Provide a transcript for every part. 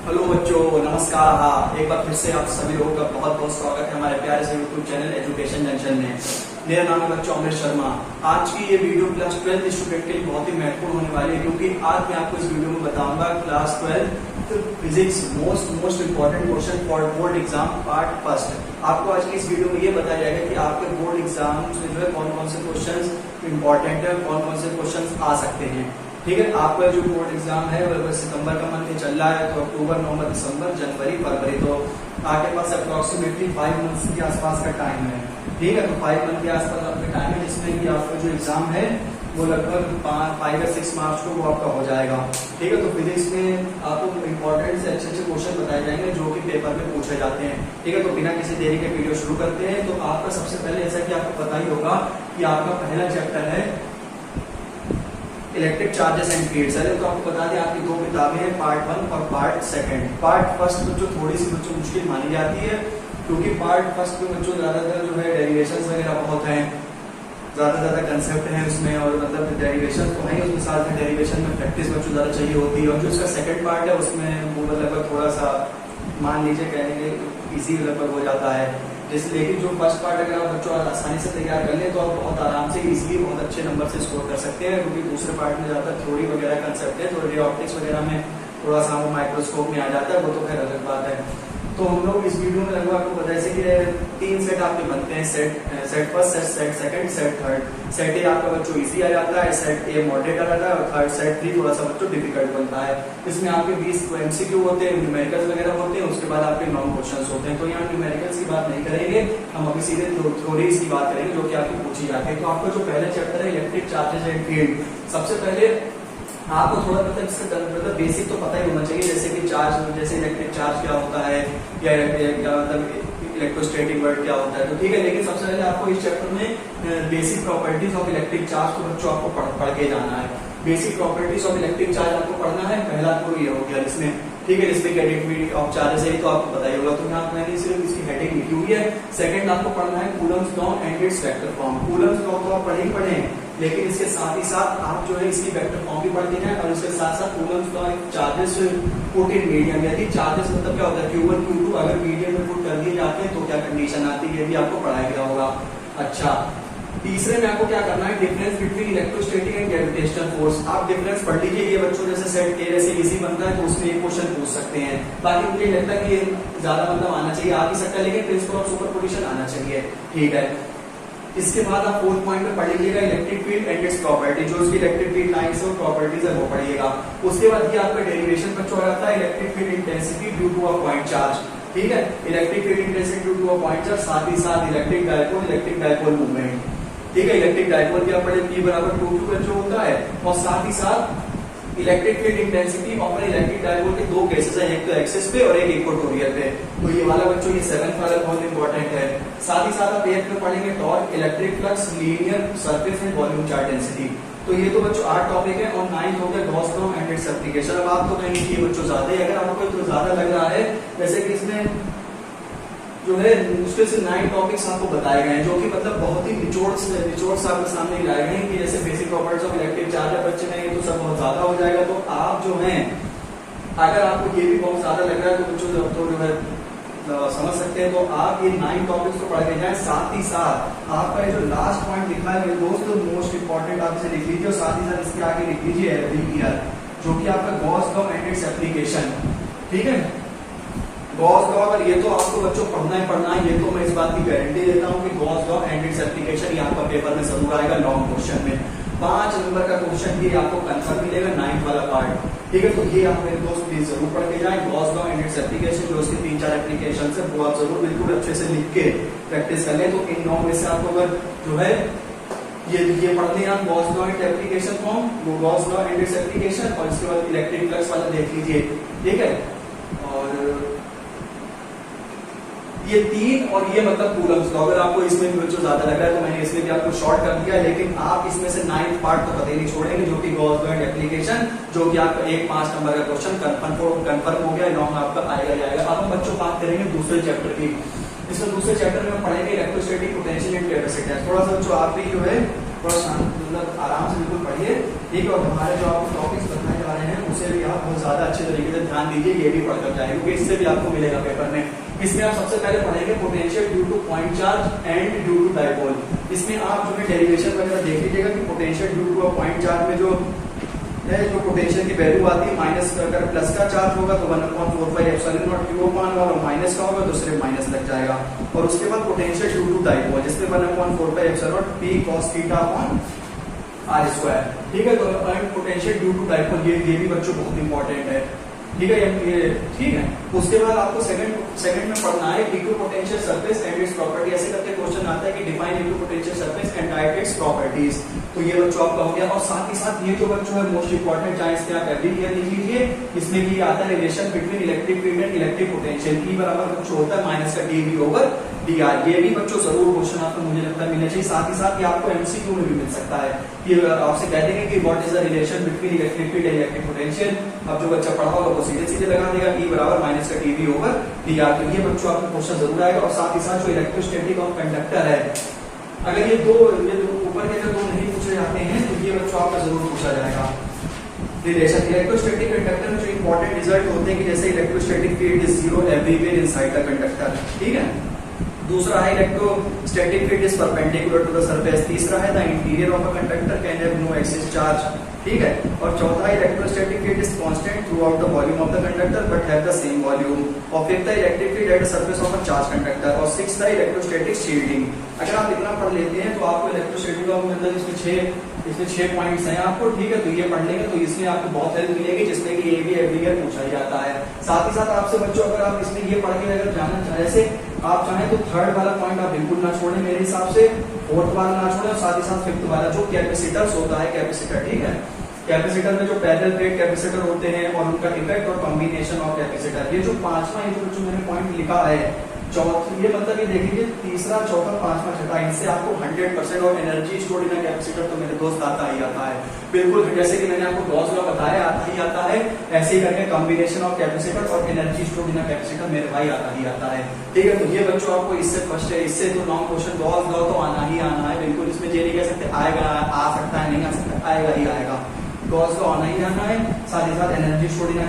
Hello बच्चों, नमस्कार। हाँ, एक बार फिर से आप सभी लोगों का बहुत बहुत स्वागत है हमारे प्यारे से यूट्यूब चैनल एजुकेशन जंक्शन में। मेरा नाम है बच्चों अमृत शर्मा। आज की ये वीडियो क्लास 12 स्टूडेंट के लिए बहुत ही महत्वपूर्ण होने वाली है, क्योंकि आज मैं आपको इस वीडियो में बताऊंगा class 12 physics most important question for board exam part first. आपको आज की इस वीडियो में ये बताया जाएगा कि आपके बोर्ड एग्जाम में जो है कौन कौन से क्वेश्चन इंपॉर्टेंट है, कौन कौन से क्वेश्चन आ सकते हैं। ठीक है, आपका जो बोर्ड एग्जाम है वो सितंबर का मंथ चल रहा है, तो अक्टूबर, नवंबर, दिसंबर, जनवरी, फरवरी, तो आपके पास अप्रोक्सीमेटली 5 मंथ्स के आसपास का टाइम है। ठीक है, तो 5 मंथ के आसपास आपका टाइम है, जिसमें कि आपका जो एग्जाम है वो लगभग 5 या 6 मार्च को वो आपका हो जाएगा। ठीक है, तो फिजिक्स में आपको इंपॉर्टेंट से अच्छे क्वेश्चन बताए जाएंगे जो कि पेपर में पूछे जाते हैं। ठीक है, तो बिना किसी देरी के वीडियो शुरू करते हैं। तो आपका सबसे पहले, जैसा कि आपको पता ही होगा कि आपका पहला चैप्टर है इलेक्ट्रिक चार्जेस एंड फील्ड्स है। तो आपको बता दें आपकी 2 किताबें हैं, पार्ट 1 और पार्ट 2। पार्ट फर्स्ट जो थोड़ी सी बच्चों मुश्किल मानी जाती है, क्योंकि पार्ट फर्स्ट में बच्चों ज्यादातर जो है डेरिवेशंस वगैरह बहुत हैं, ज्यादा कंसेप्ट हैं उसमें, और मतलब डेरिवेशन तो है उसके साथ में डेरिवेशन में प्रैक्टिस बच्चों ज्यादा चाहिए होती है। और जो इसका सेकंड पार्ट है उसमें वो लगभग थोड़ा सा मान लीजिए कहने के इजी लगभग हो जाता है। लेकिन जो फर्स्ट पार्ट अगर आप बच्चों आसानी से तैयार कर लें तो आप बहुत आराम से इजीली बहुत अच्छे नंबर से स्कोर कर सकते हैं, क्योंकि दूसरे पार्ट में ज्यादा थ्योरी वगैरह कंसेप्ट है, तो रे ऑप्टिक्स वगैरह में थोड़ा सा वो माइक्रोस्कोप में आ जाता है, वो तो खैर अलग बात है। तो हम लोग इस वीडियो में लगभग आपको बताया कि 3 सेट आपके बनते हैं, set first, set second, set third. Set ए आपका बच्चों इजी आ जाता है, सेट ए मॉडरेट आ जाता है, और थर्ड सेट 3 थोड़ा सा बच्चों डिफिकल्ट बनता है। इसमें आपके 20 एमसीक्यू होते हैं, न्यूमेरिकल्स वगैरह होते हैं, उसके बाद आपके नॉन क्वेश्चंस होते हैं। तो यहाँ न्यूमेरिकल्स की बात नहीं करेंगे, हम अभी सीधे थ्योरीज की बात करेंगे जो कि आपकी पूछी जाती है। तो आपका जो पहला चैप्टर है इलेक्ट्रिक चार्जेस एंड फील्ड, सबसे पहले आपको थोड़ा मतलब बेसिक तो पता ही होना चाहिए, जैसे कि चार्ज, जैसे इलेक्ट्रिक चार्ज क्या होता है, या मतलब इलेक्ट्रोस्टैटिक वर्ड क्या होता है। तो ठीक है, लेकिन सबसे पहले आपको इस चैप्टर में basic properties of electric charge को बच्चों आपको पढ़ के जाना है। Basic properties of electric charge आपको पढ़ना है, पहला तो ये हो गया इसमें। ठीक है, इसमें कैटेगरी ऑफ चार्जेस है तो आपको पता ही होगा, तो यहाँ मैंने सिर्फ इसकी हेडिंग लिखी हुई है। सेकंड आपको पढ़ना है Coulomb's law and it's vector form. Coulomb's law तो आप पढ़े हैं, लेकिन इसके साथ ही साथ आप जो है इसकी वेक्टर फॉर्म भी पढ़ देना है, और इसके साथ साथ Coulomb's law charges put in medium, यदि चार्जेस मतलब क्या होता है Q1 Q2 अगर मीडियम में पुट कर दिए जाते हैं तो क्या कंडीशन आती है, ये भी आपको पढ़ाया गया होगा। अच्छा, तीसरे में आपको क्या करना है, difference between electrostatic and gravitational force. आप डिफरेंस पढ़ लीजिए, ये बच्चों जैसे सेट ए जैसे इजी बनता है तो उसमें एक क्वेश्चन पूछ सकते हैं। बाकी मुझे लगता है कि ये ज्यादा मतलब आना चाहिए, आ भी सकता है, लेकिन प्रिंसिपल ऑफ सुपरपोजिशन आना चाहिए। ठीक है, इसके बाद आप 4th पॉइंट में पढ़ लीजिएगा electric field and it's property, जो उसकी इलेक्ट्रिक फील्ड लाइंस और प्रॉपर्टीज है वो पढ़िएगा। उसके बाद ये आपका डेरिवेशन बच्चों आ जाता है electric field intensity due to a point charge. ठीक है, electric field intensity due to a point charge, साथ ही साथ इलेक्ट्रिक डायपोल मूवमेंट। ठीक है, इलेक्ट्रिक डायपोल क्या पढ़े, P बराबर 2Q जो होता है, और साथ ही साथ electric field intensity of electric dipole के 2 केसेस हैं, एक तो एक्सिस पे और एक इक्वेटोरियल पे। तो ये वाला बच्चों ये 7th वाला बहुत इंपॉर्टेंट है। साथ ही साथ आप 8th में पढ़ेंगे torque, electric flux, linear surface and volume charge density. तो ये तो बच्चों 8 टॉपिक है, और 9th हो गया Gauss law and its application. अब आप तो कहेंगे कि बच्चों ज्यादा है, अगर आपको तो ज्यादा लग रहा है, जैसे कि इसमें जो है मुश्किल से 9 टॉपिक्स आपको बताए गए हैं, जो कि मतलब बहुत ही निचोड़ से आपके सामने लाए गए हैं, कि जैसे basic properties of electric charge है बच्चे में, ये तो सब बहुत ज्यादा हो जाएगा। तो आप जो हैं, अगर आपको ये भी बहुत ज्यादा लग रहा है तो बच्चों तो जो है समझ सकते हैं, तो आप ये 9 टॉपिक्स को पढ़ के जाए। साथ ही साथ आपका ये जो लास्ट पॉइंट लिखा है मेरे दोस्त, मोस्ट इंपॉर्टेंट आप इसे लिख लीजिए, और साथ ही साथ इसके आगे लिख लीजिए लीनियर, जो कि आपका Gauss law and its application. ठीक है, गॉस लॉ अगर ये तो आपको बच्चों पढ़ना है, ये तो मैं इस बात की गारंटी देता हूँ कि Gauss law and its application ये आपका पेपर में जरूर आएगा लॉन्ग क्वेश्चन में। 5 नंबर का क्वेश्चन ये आपको कंफर्म मिलेगा, 9th वाला पार्ट। ठीक है, तो ये आप मेरे दोस्त प्लीज जरूर पढ़ के जाएं, Gauss law and its application, जो उसकी 3-4 एप्लीकेशन है वो आप जरूर बिल्कुल अच्छे से लिख के प्रैक्टिस कर लें। तो इन 9 में से आपको अगर जो है ये पढ़ने हैं, आप Gauss law and application form, वो Gauss law and its application, और इसके बाद इलेक्ट्रिक फ्लक्स वाला देख लीजिए। ठीक है, और ये 3 और ये मतलब कूलम्स लॉ। अगर आपको इसमें भी बच्चों ज्यादा लग रहा है तो मैंने इसमें भी आपको शॉर्ट कर दिया, लेकिन आप इसमें से 9th पार्ट तो कभी नहीं छोड़ेंगे, जो कि गॉस लॉ एंड एप्लीकेशन, जो कि आपका 5 नंबर का क्वेश्चन कंफर्म हो गया, लॉन्ग आपका आएगा ही आएगा। अब हम बच्चों बात करेंगे दूसरे चैप्टर की। इसमें दूसरे चैप्टर में पढ़ेंगे इलेक्ट्रोस्टैटिक पोटेंशियल एंड कैपेसिटेंस। थोड़ा सा बच्चों आप भी जो है थोड़ा शांत मतलब आराम से बिल्कुल पढ़िए। ठीक है, और हमारे जो आपको टॉपिक्स बताने जा रहे हैं उसे भी आप बहुत ज्यादा अच्छे तरीके से ध्यान दीजिए, ये भी पढ़कर जाए क्योंकि इससे भी आपको मिलेगा पेपर में। इसमें आप सबसे पहले पढ़ेंगे potential due to point charge and due to dipole. इसमें आप जो है डेरिवेशन वगैरह देख लीजिएगा कि potential due to point charge में जो है जो पोटेंशियल की वैल्यू आती है माइनस, अगर प्लस का चार्ज होगा तो 1/4 एप्सिलॉन नॉट क्यू अपान और माइनस का होगा तो सिर्फ माइनस लग जाएगा। और उसके बाद पोटेंशियल ड्यू टू डाइपोल जिसमें 1/4 epsilon naught p cos theta upon r square. ठीक है, तो पोटेंशियल ड्यू टू डाइपोल ये भी बच्चों बहुत इंपॉर्टेंट है। ठीक है, ये ठीक है। उसके बाद आपको सेकंड में पढ़ना है equipotential surface and it's property. ऐसे करके क्वेश्चन आता है कि define equipotential surface and right its properties. तो ये बच्चों आपका हो गया। और साथ ही साथ ये जो बच्चों है मोस्ट इंपॉर्टेंट चाहे इसमें आप एवरी ईयर लिख लीजिए, इसमें भी आता है relation between electric field and electric potential. E बराबर बच्चों होता है माइनस का D we over D R. ये भी बच्चों जरूर क्वेश्चन आपको मुझे लगता है मिलना चाहिए। साथ ही साथ ये आपको एमसीक्यू में भी मिल सकता है कि आपसे कह देंगे कि what is the relation between electric field and electric potential. अब जो बच्चा पढ़ा होगा वो सीधे सीधे लगा देगा ई बराबर माइनस का D we over D r. तो ये बच्चों आपको क्वेश्चन जरूर आएगा। और साथ ही साथ जो इलेक्ट्रोस्टैटिक और कंडक्टर है, अगर ये दो ऊपर के अगर दो नहीं पूछे जाते हैं तो ये बच्चों आपका जरूर पूछा जाएगा। रिलेशन इलेक्ट्रोस्टैटिक कंडक्टर में जो इंपॉर्टेंट रिजल्ट होते हैं कि जैसे electrostatic field is zero everywhere inside the conductor. ठीक है, दूसरा है electrostatic field is perpendicular to the surface. तीसरा है the interior of a conductor can have no excess charge. ठीक है, और चौथा है electrostatic field is constant throughout the volume of the conductor but have the same volume. और fifth है electric field at the surface of a charge conductor. और sixth है electrostatic shielding. अगर आप इतना पढ़ लेते हैं तो आपको इलेक्ट्रोस्टैटिक का मतलब इसमें 6 पॉइंट्स हैं आपको। ठीक है, तो ये पढ़ लेंगे तो इसमें आपको बहुत हेल्प मिलेगी, जिसमें कि ये भी एवरी ईयर पूछा जाता है। साथ ही साथ आपसे बच्चों अगर आप इसमें ये पढ़ के अगर जानना चाहें, जैसे आप चाहें तो थर्ड वाला पॉइंट आप बिल्कुल ना छोड़ें मेरे हिसाब से, फोर्थ वाला ना छोड़ें, और साथ ही साथ फिफ्थ वाला जो कैपेसिटर्स होता है कैपेसिटर। ठीक है, कैपेसिटर में जो पैरेलल प्लेट कैपेसिटर होते हैं और उनका इफेक्ट और कॉम्बिनेशन ऑफ कैपेसिटर। ये जो पांचवा ये जो मैंने पॉइंट लिखा है ये मतलब ये देखिए तीसरा चौथा पांचवा छठा, इनसे आपको 100% और एनर्जी स्टोर्ड इन कैपेसिटर तो मेरे दोस्त आता ही आता है। बिल्कुल जैसे कि मैंने आपको गॉस लॉ बताया आता ही आता है, ऐसे ही करके कॉम्बिनेशन ऑफ कैपेसिटर और एनर्जी स्टोर्ड इन कैपेसिटर मेरे भाई आता ही आता है। ठीक है, तो ये बच्चों आपको इससे फर्स्ट है, इससे तो लॉन्ग क्वेश्चन गॉस लॉ तो आना ही आना है। बिल्कुल इसमें ये नहीं कह सकते आएगा आ सकता है, नहीं आ सकता, आएगा ही आएगा। गॉस लॉ आना ही आना है। साथ ही साथ एनर्जी स्टोर्ड इन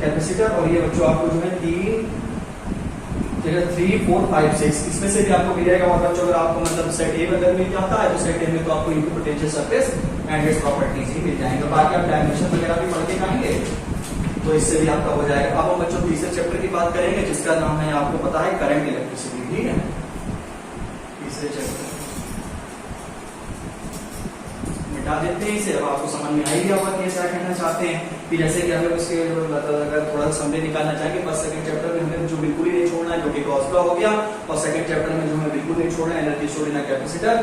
कैपेसिटर। और ये बच्चों आपको जो है 3, 4, 5, 6 इसमें से भी आपको मिल जाएगा। और बच्चों अगर आपको मतलब सेट ए अगर मिल जाता है तो सेट ए में तो आपको equipotential surface and its properties ही मिल जाएंगे। बाकी आप डायमेंशन वगैरह भी पढ़ के जाएंगे तो इससे भी आपका हो जाएगा। अब हम बच्चों तीसरे चैप्टर की बात करेंगे जिसका नाम है आपको पता है करंट इलेक्ट्रिसिटी। ठीक है, तीसरे चैप्टर मिटा देते हैं इसे। अब आपको समझ में आ ही गया होगा कि ऐसा कहना चाहते हैं कि जैसे कि हमें उसके अगर थोड़ा सा समझ निकालना चाहेंगे फर्स्ट सेकंड चैप्टर में हमें जो बिल्कुल ही नहीं छोड़ना है जो कि गॉस लॉ हो गया, और सेकंड चैप्टर में जो हमें बिल्कुल नहीं छोड़ना है एनर्जी स्टोर्ड इन कैपेसिटर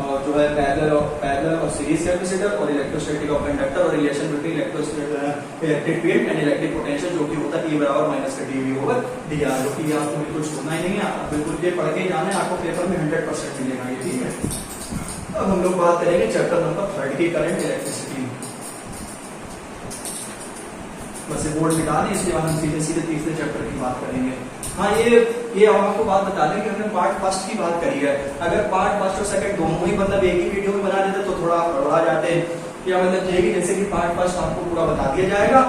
और जो है पैरेलल और सीरीज कैपेसिटर और इलेक्ट्रोस्टैटिक ऑफ कंडक्टर और relation between electric field and electric potential जो कि होता है E बराबर माइनस का D we over D r. जो कि आपको बिल्कुल छोड़ना ही नहीं है, आप बिल्कुल ये पढ़ के जाना है, आपको पेपर में 100% मिलेगा ये। ठीक है, अब हम लोग बात करेंगे चैप्टर नंबर 3 की करंट इलेक्ट्रिसिटी। बस बोर्ड मिटा दें, इसके बाद हम सीधे तीसरे चैप्टर की बात करेंगे। हाँ, ये आपको बात बता दें कि हमने पार्ट फर्स्ट की बात करी है। अगर पार्ट फर्स्ट और सेकंड दोनों ही मतलब एक ही वीडियो में बना देते तो थोड़ा बढ़ा जाते हैं। या मतलब ये जैसे कि पार्ट फर्स्ट आपको पूरा बता दिया जाएगा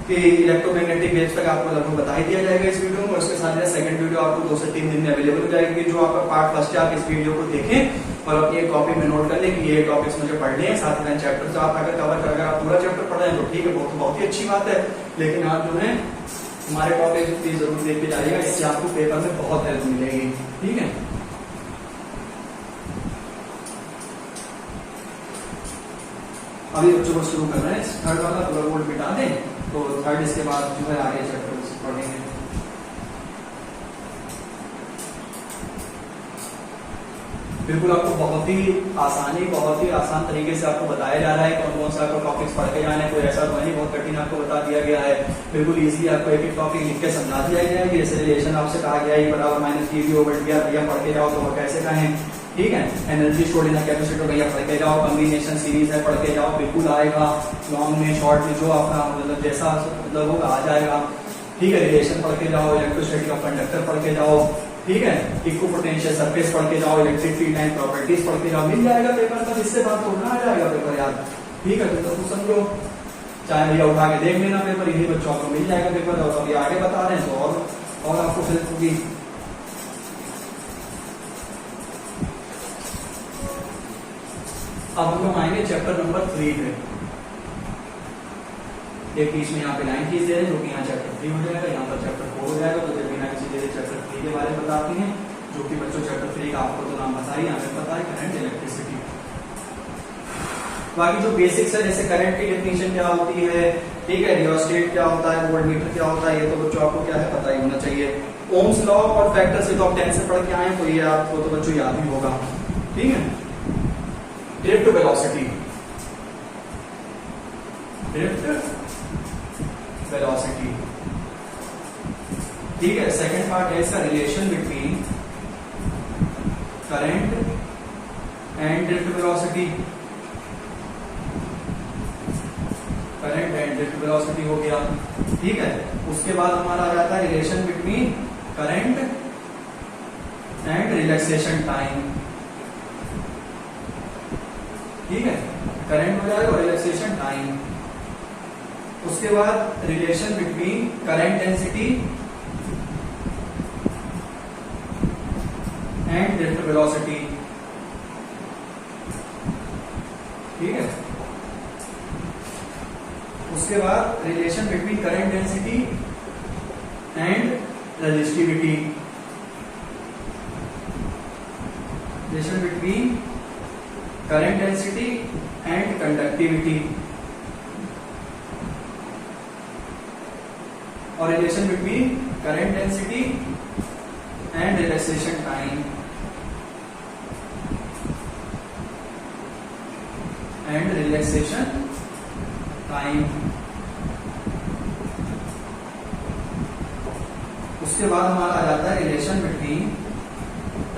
कि इलेक्ट्रोमैग्नेटिक वेव्स तक आपको लगभग बता ही दिया जाएगा इस वीडियो में। उसके साथ सेकंड वीडियो आपको 2 से 3 दिन में अवेलेबल हो जाएगी। जो आपका पार्ट फर्स्ट है आप इस वीडियो को देखें और अपनी एक कॉपी में नोट कर लें कि ये टॉपिक्स मुझे पढ़ने हैं। साथ ही चैप्टर तो आप अगर कवर कर, अगर आप पूरा चैप्टर पढ़ रहे हैं तो ठीक है, बहुत ही अच्छी बात है। लेकिन आप जो है हमारे टॉपिक जरूर देख के जाइएगा, इससे आपको पेपर में बहुत हेल्प मिलेगी। ठीक है, अभी बच्चों को शुरू कर रहे हैं। थर्ड वाला पूरा बोर्ड मिटा दें तो थर्ड इसके बाद जो है आगे चैप्टर पढ़ेंगे। बिल्कुल आपको बहुत ही आसान तरीके से आपको बताया जा रहा है कौन कौन सा आपको टॉपिक्स पढ़ के जाना है। कोई ऐसा तो नहीं बहुत कठिन आपको बता दिया गया है। बिल्कुल इजीली आपको एक एक टॉपिक लिख के समझा दिया गया है कि जैसे रिलेशन आपसे कहा गया है बराबर minus d we over D r, भैया पढ़ के जाओ तो वो कैसे कहें। ठीक है, एनर्जी स्टोर्ड इन कैपेसिटर भैया पढ़ के जाओ, कॉम्बिनेशन सीरीज है पढ़ के जाओ, बिल्कुल आएगा। लॉन्ग में शॉर्ट में जो आपका मतलब जैसा मतलब होगा आ जाएगा। ठीक है, रिलेशन पढ़ के जाओ, इलेक्ट्रोस्टैटिक ऑफ कंडक्टर पढ़ के जाओ। ठीक है, इक्विपोटेंशियल सरफेस पढ़ के जाओ, इलेक्ट्रिक फील्ड एंड प्रॉपर्टीज पढ़ के जाओ, मिल जाएगा पेपर में। इससे बात थोड़ा आ जाएगा पेपर यार। ठीक है, तो समझो। चाहे भैया उठा के देख लेना पेपर, यही बच्चों आपको मिल जाएगा पेपर। और अभी आगे बता रहे हैं तो और आपको हेल्प होगी। अब हम लोग आएंगे चैप्टर नंबर 3 पे। एक बीच में यहाँ पे लाइन खींच दे रहे हैं, जो कि यहाँ चैप्टर 3 हो जाएगा, यहाँ पर चैप्टर 4 हो जाएगा। तो जब बिना किसी देरी चैप्टर 3 के बारे में बताती हैं, जो कि बच्चों चैप्टर 3 का आपको तो नाम बताइए, यहाँ पे पता है करंट इलेक्ट्रिसिटी। बाकी जो बेसिक्स है, जैसे करंट की डेफिनेशन क्या होती है, ठीक है, रियोस्टेट क्या होता है, वोल्टमीटर क्या होता है, ये तो बच्चों आपको क्या है पता ही होना चाहिए। ओम्स लॉ और फैक्टर से तो आप 10 से पढ़ के आए, तो ये आपको तो बच्चों याद ही होगा, ठीक है। ड्रिफ्ट वेलोसिटी, ड्रिफ्ट वेलोसिटी, ठीक है। सेकंड पार्ट है इसका relation between current and drift velocity, current and drift velocity हो गया, ठीक है। उसके बाद हमारा आ जाता है relation between current and relaxation time, ठीक है, करंट हो जाएगा और रिलैक्सेशन टाइम। उसके बाद relation between current density and drift velocity, ठीक है। उसके बाद relation between current density and resistivity, relation between current density and conductivity, और relation between current density and relaxation time and relaxation time. उसके बाद हमारा आ जाता है relation between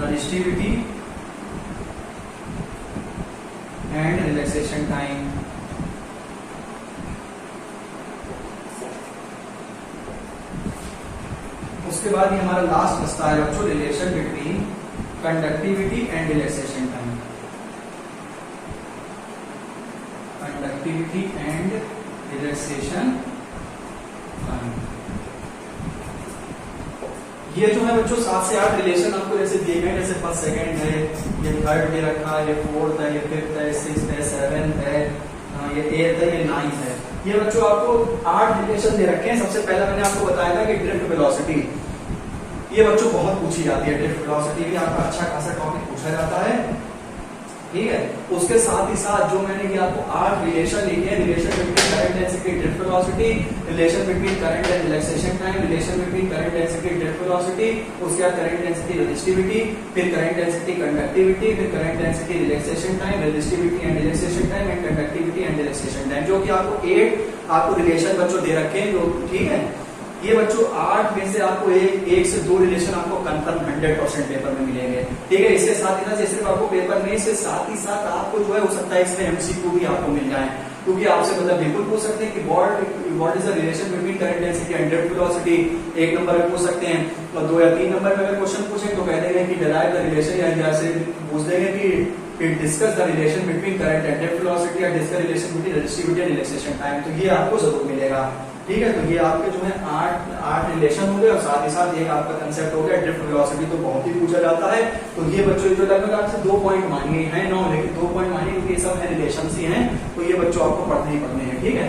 resistivity and relaxation time. उसके बाद ये हमारा लास्ट बचता है बच्चों relation between conductivity and relaxation time, conductivity and relaxation time. ये जो है बच्चों 7 से 8 रिलेशन आपको जैसे दिए गए, जैसे फर्स्ट सेकंड है, ये थर्ड दे रखा है, ये फोर्थ है, ये फिफ्थ है, सिक्स्थ है, सेवेंथ है, ये एथ है, ये नाइन्थ है। ये बच्चों आपको 8 रिलेशन दे रखे हैं। सबसे पहला मैंने आपको बताया था कि ड्रिफ्ट वेलोसिटी, ये बच्चों बहुत पूछी जाती है। ड्रिफ्ट वेलोसिटी भी आपका अच्छा खासा टॉपिक पूछा जाता है, ठीक है। उसके साथ ही साथ जो मैंने ये आपको 8 रिलेशन लिखे हैं, relation between current density drift velocity, relation between current and relaxation time, relation between current density drift velocity, उसके बाद करंट डेंसिटी रेजिस्टिविटी, फिर करंट डेंसिटी कंडक्टिविटी, फिर current density relaxation time, resistivity and relaxation time and conductivity and relaxation time, जो कि आपको 8 आपको relation बच्चों दे रखे हैं, जो ठीक है। ये बच्चों 8 में से आपको एक से 2 रिलेशन आपको कंफर्म 100% पेपर में मिलेंगे, ठीक है। इसके साथ ही साथ सिर्फ आपको पेपर में से साथ ही साथ आपको जो है हो सकता है इसमें एमसीक्यू भी आपको मिल जाए, क्योंकि आपसे मतलब बिल्कुल पूछ सकते हैं कि what is the relation between current density and drift velocity, 1 number में पूछ सकते हैं, और 2 या 3 नंबर में अगर क्वेश्चन पूछे तो कह देंगे कि डिराइव द रिलेशन, या जैसे पूछ देंगे कि discuss the relation between current and drift velocity, या discuss relation between resistivity and relaxation time. तो ये आपको जरूर मिलेगा, ठीक है। तो ये आपके जो है 8 रिलेशन हो गए, और साथ ही साथ एक आपका कंसेप्ट हो गया ड्रिफ्ट वेलोसिटी, तो बहुत ही पूछा जाता है। तो ये बच्चों जो लगभग आपसे 2 पॉइंट मानिए हैं, 9 लेकिन 2 पॉइंट मानिए क्योंकि ये सब है रिलेशन ही हैं, तो ये बच्चों आपको पढ़ने ही पढ़ने हैं, ठीक है।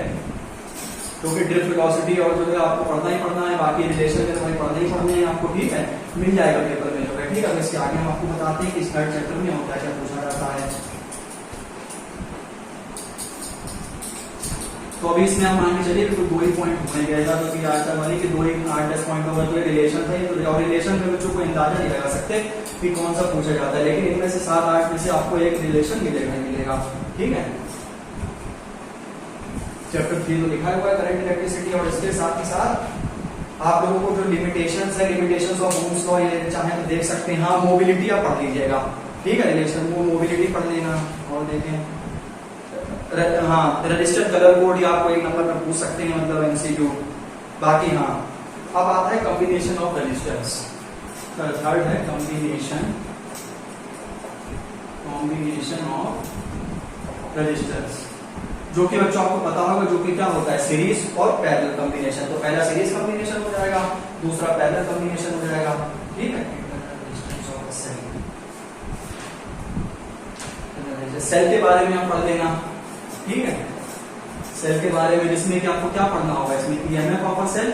क्योंकि ड्रिफ्ट वेलोसिटी और जो है आपको पढ़ना ही पढ़ना है, बाकी रिलेशन के समय पढ़ने ही पढ़ने हैं आपको, ठीक है, मिल जाएगा पेपर में जो है, ठीक है। इसके आगे हम आपको बताते हैं कि इस थर्ड चैप्टर में क्या क्या पूछा जाता है। तो अभी इसमें हम मान के चलिए कि 2 ही पॉइंट होने गए था, क्योंकि आज तक वाली कि 2 ही 8-10 पॉइंट होगा, तो रिलेशन था, और रिलेशन में बच्चों को अंदाजा नहीं लगा सकते कि कौन सा पूछा जाता है, लेकिन इनमें से 7-8 में से आपको एक रिलेशन मिलेगा ही मिलेगा, ठीक है। चैप्टर 3 तो लिखा हुआ है करंट इलेक्ट्रिसिटी, और इसके साथ ही साथ आप लोगों को जो लिमिटेशंस है, लिमिटेशंस ऑफ ओम्स लॉ, ये चाहे तो देख सकते हैं। हाँ, मोबिलिटी आप पढ़ लीजिएगा, ठीक है, रिलेशन वो मोबिलिटी पढ़ लेना। और देखें हाँ, रजिस्टर कलर कोड या आपको 1 नंबर में पूछ सकते हैं, मतलब एमसीक्यू। बाकी हाँ, अब आता है कॉम्बिनेशन ऑफ रजिस्टर्स। थर्ड है कॉम्बिनेशन ऑफ रजिस्टर्स। जो कि बच्चों आपको पता होगा, जो कि क्या होता है, सीरीज और पैरेलल कॉम्बिनेशन। तो पहला सीरीज कॉम्बिनेशन हो जाएगा, दूसरा पैरेलल कॉम्बिनेशन हो जाएगा, ठीक है। सेल के बारे में आप पढ़ लेना, ठीक है। सेल के बारे में जिसमें कि आपको क्या पढ़ना होगा, इसमें ईएमएफ ऑफ अ सेल,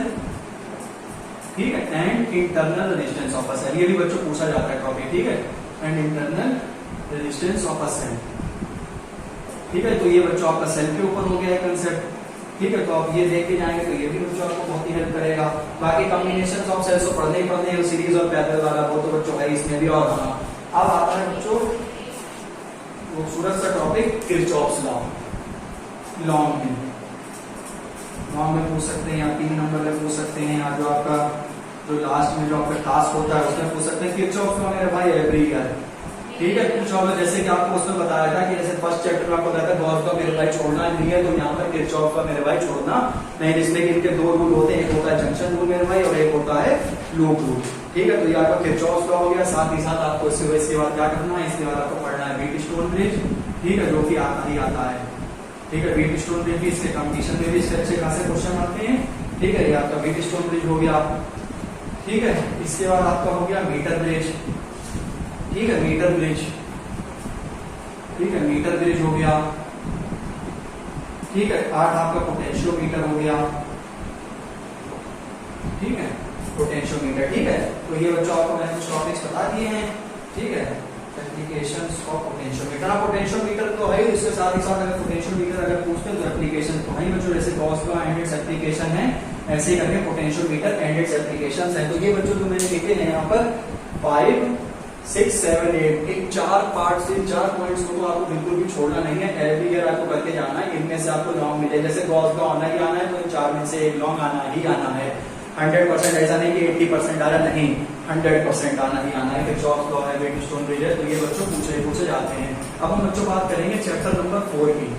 ठीक है, and internal resistance of a cell. ये भी बच्चों पूछा जाता है टॉपिक, ठीक है, and internal resistance of a cell, ठीक है। तो ये बच्चों आपका सेल के ऊपर हो गया है कंसेप्ट, ठीक है। तो आप ये देख के जाएंगे तो ये भी बच्चों आपको बहुत ही हेल्प करेगा। बाकी कॉम्बिनेशन ऑफ सेल्स तो पढ़ने ही पढ़ने हैं, सीरीज और पैरेलल वाला वो तो बच्चों है इसमें भी। और अब आता है बच्चों खूबसूरत सा टॉपिक, किरचॉफ्स लॉ। लॉन्ग में पूछ सकते हैं, या 3 नंबर में पूछ सकते हैं, या जो आपका जो लास्ट में जो आपका टास्क होता है उसमें पूछ सकते हैं किरचॉफ्स लॉ मेरे भाई एवरी ईयर, ठीक है। कुछ और जैसे कि आपको उसमें बताया था कि जैसे फर्स्ट चैप्टर में आपको बताया था गॉस का मेरे भाई छोड़ना नहीं है, तो यहाँ पर किरचॉफ का मेरे भाई छोड़ना नहीं, जिसमें कि इनके 2 रूल होते हैं, एक होता है जंक्शन रूल मेरे भाई और एक होता है लूप रूल, ठीक है। तो ये आपका किरचॉफ लॉ हो गया। साथ ही साथ आपको इसके बाद क्या करना है, इसके बाद आपको पढ़ना है व्हीटस्टोन ब्रिज, ठीक है, जो कि आता ही आता है, ठीक है। व्हीटस्टोन ब्रिज भी इसके कंपटीशन में भी इसके अच्छे खासे क्वेश्चन आते हैं, ठीक है। ये आपका व्हीटस्टोन ब्रिज हो गया, ठीक है। इसके बाद आपका हो गया मीटर ब्रिज, ठीक है, मीटर ब्रिज, ठीक है, मीटर ब्रिज हो गया, ठीक है। 8 आपका पोटेंशियोमीटर हो गया, ठीक है, पोटेंशियोमीटर, ठीक है। तो ये बच्चों आपको मैंने कुछ टॉपिक्स बता दिए हैं, ठीक है। एप्लीकेशंस ऑफ पोटेंशियोमीटर, पोटेंशियोमीटर तो है, इसके साथ ही साथ अगर पोटेंशियोमीटर अगर पूछते हैं तो एप्लीकेशन तो है बच्चों, जैसे Gauss law and its application है, ऐसे ही करके पोटेंशियोमीटर एंड इट्स एप्लीकेशंस है। तो ये बच्चों जो मैंने लिखे हैं यहाँ पर 5, 6, 7, 8 इन 4 पार्ट से 4 पॉइंट्स को तो आपको बिल्कुल भी छोड़ना नहीं है, एवरी ईयर आपको करके जाना है। इनमें से आपको लॉन्ग मिले, जैसे गॉस लॉ आना ही आना है, तो इन 4 में से एक लॉन्ग आना ही आना है। 100% ऐसा नहीं कि 80% आ रहा, नहीं, 100% आना ही आना है। किरचॉफ लॉ है, व्हीटस्टोन ब्रिज है, तो ये बच्चों पूछे जाते हैं। अब हम बच्चों बात करेंगे चैप्टर नंबर 4 की,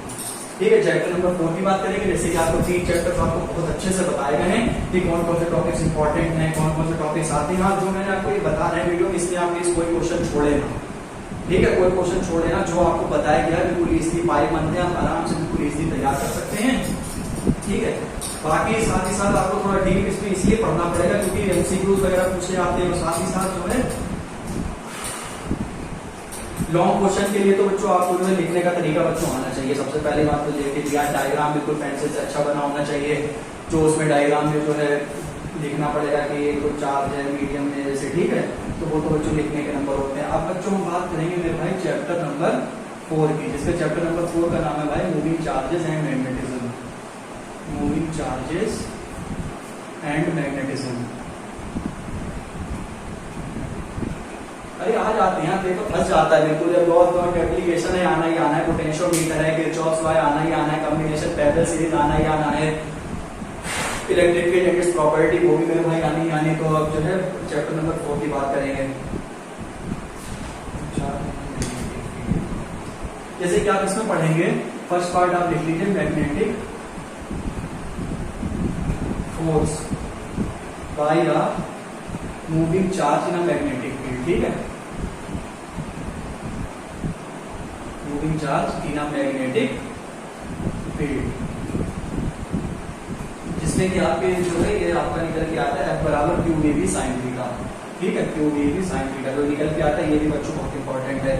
ठीक है। चैप्टर नंबर 4 की बात करेंगे, जैसे कि आपको 3 चैप्टर आपको बहुत अच्छे से बताए गए हैं कि कौन कौन से टॉपिक्स इंपॉर्टेंट हैं, कौन कौन से टॉपिक्स आते हैं। जो मैंने आपको ये बता रहे हैं वीडियो, इसमें आप प्लीज कोई क्वेश्चन छोड़े ना, ठीक है, कोई क्वेश्चन छोड़े ना। जो आपको बताया गया बिल्कुल इजली 5 मंथ आप आराम से बिल्कुल इजली तैयार कर सकते हैं, ठीक है। बाकी साथ ही साथ आपको थोड़ा डीप इसमें इसलिए पढ़ना पड़ेगा क्योंकि एमसीक्यूज वगैरह पूछे जाते हैं, और साथ ही साथ जो है लॉन्ग क्वेश्चन के लिए तो बच्चों आपको जो है लिखने का तरीका बच्चों आना चाहिए। सबसे पहली बात तो ये कि डायग्राम बिल्कुल पेंसिल से अच्छा बना होना चाहिए, जो उसमें डायग्राम में जो है लिखना पड़ेगा कि ये तो चार्ज है मीडियम में जैसे, ठीक है। तो वो तो बच्चों लिखने के नंबर होते हैं। अब बच्चों हम बात करेंगे मेरे भाई चैप्टर नंबर 4 की, जिसके चैप्टर नंबर 4 का नाम है भाई moving charges and magnetism. Moving charges and magnetism. अरे आ जाते हैं, देखो फंस जाता है बिल्कुल। जब बहुत एप्लीकेशन है, आना ही आना है, पोटेंशियोमीटर है, किरचॉफ्स लॉ आना ही आना है, कॉम्बिनेशन पैरेलल सीरीज आना ही आना है, electric field and it's property वो भी मेरे भाई आनी ही आनी। तो अब जो है चैप्टर नंबर 4 की बात करेंगे। जैसे कि आप इसमें पढ़ेंगे, फर्स्ट पार्ट आप लिख लीजिए magnetic force bye a moving charge in a magnetic field, ठीक है। Moving charge in a magnetic field, जिसमें कि आपके जो है ये आपका निकल के आता है F बराबर q v b sine theta, ठीक है, q v b sine theta जो निकल के आता है, ये भी बच्चों बहुत इंपॉर्टेंट है।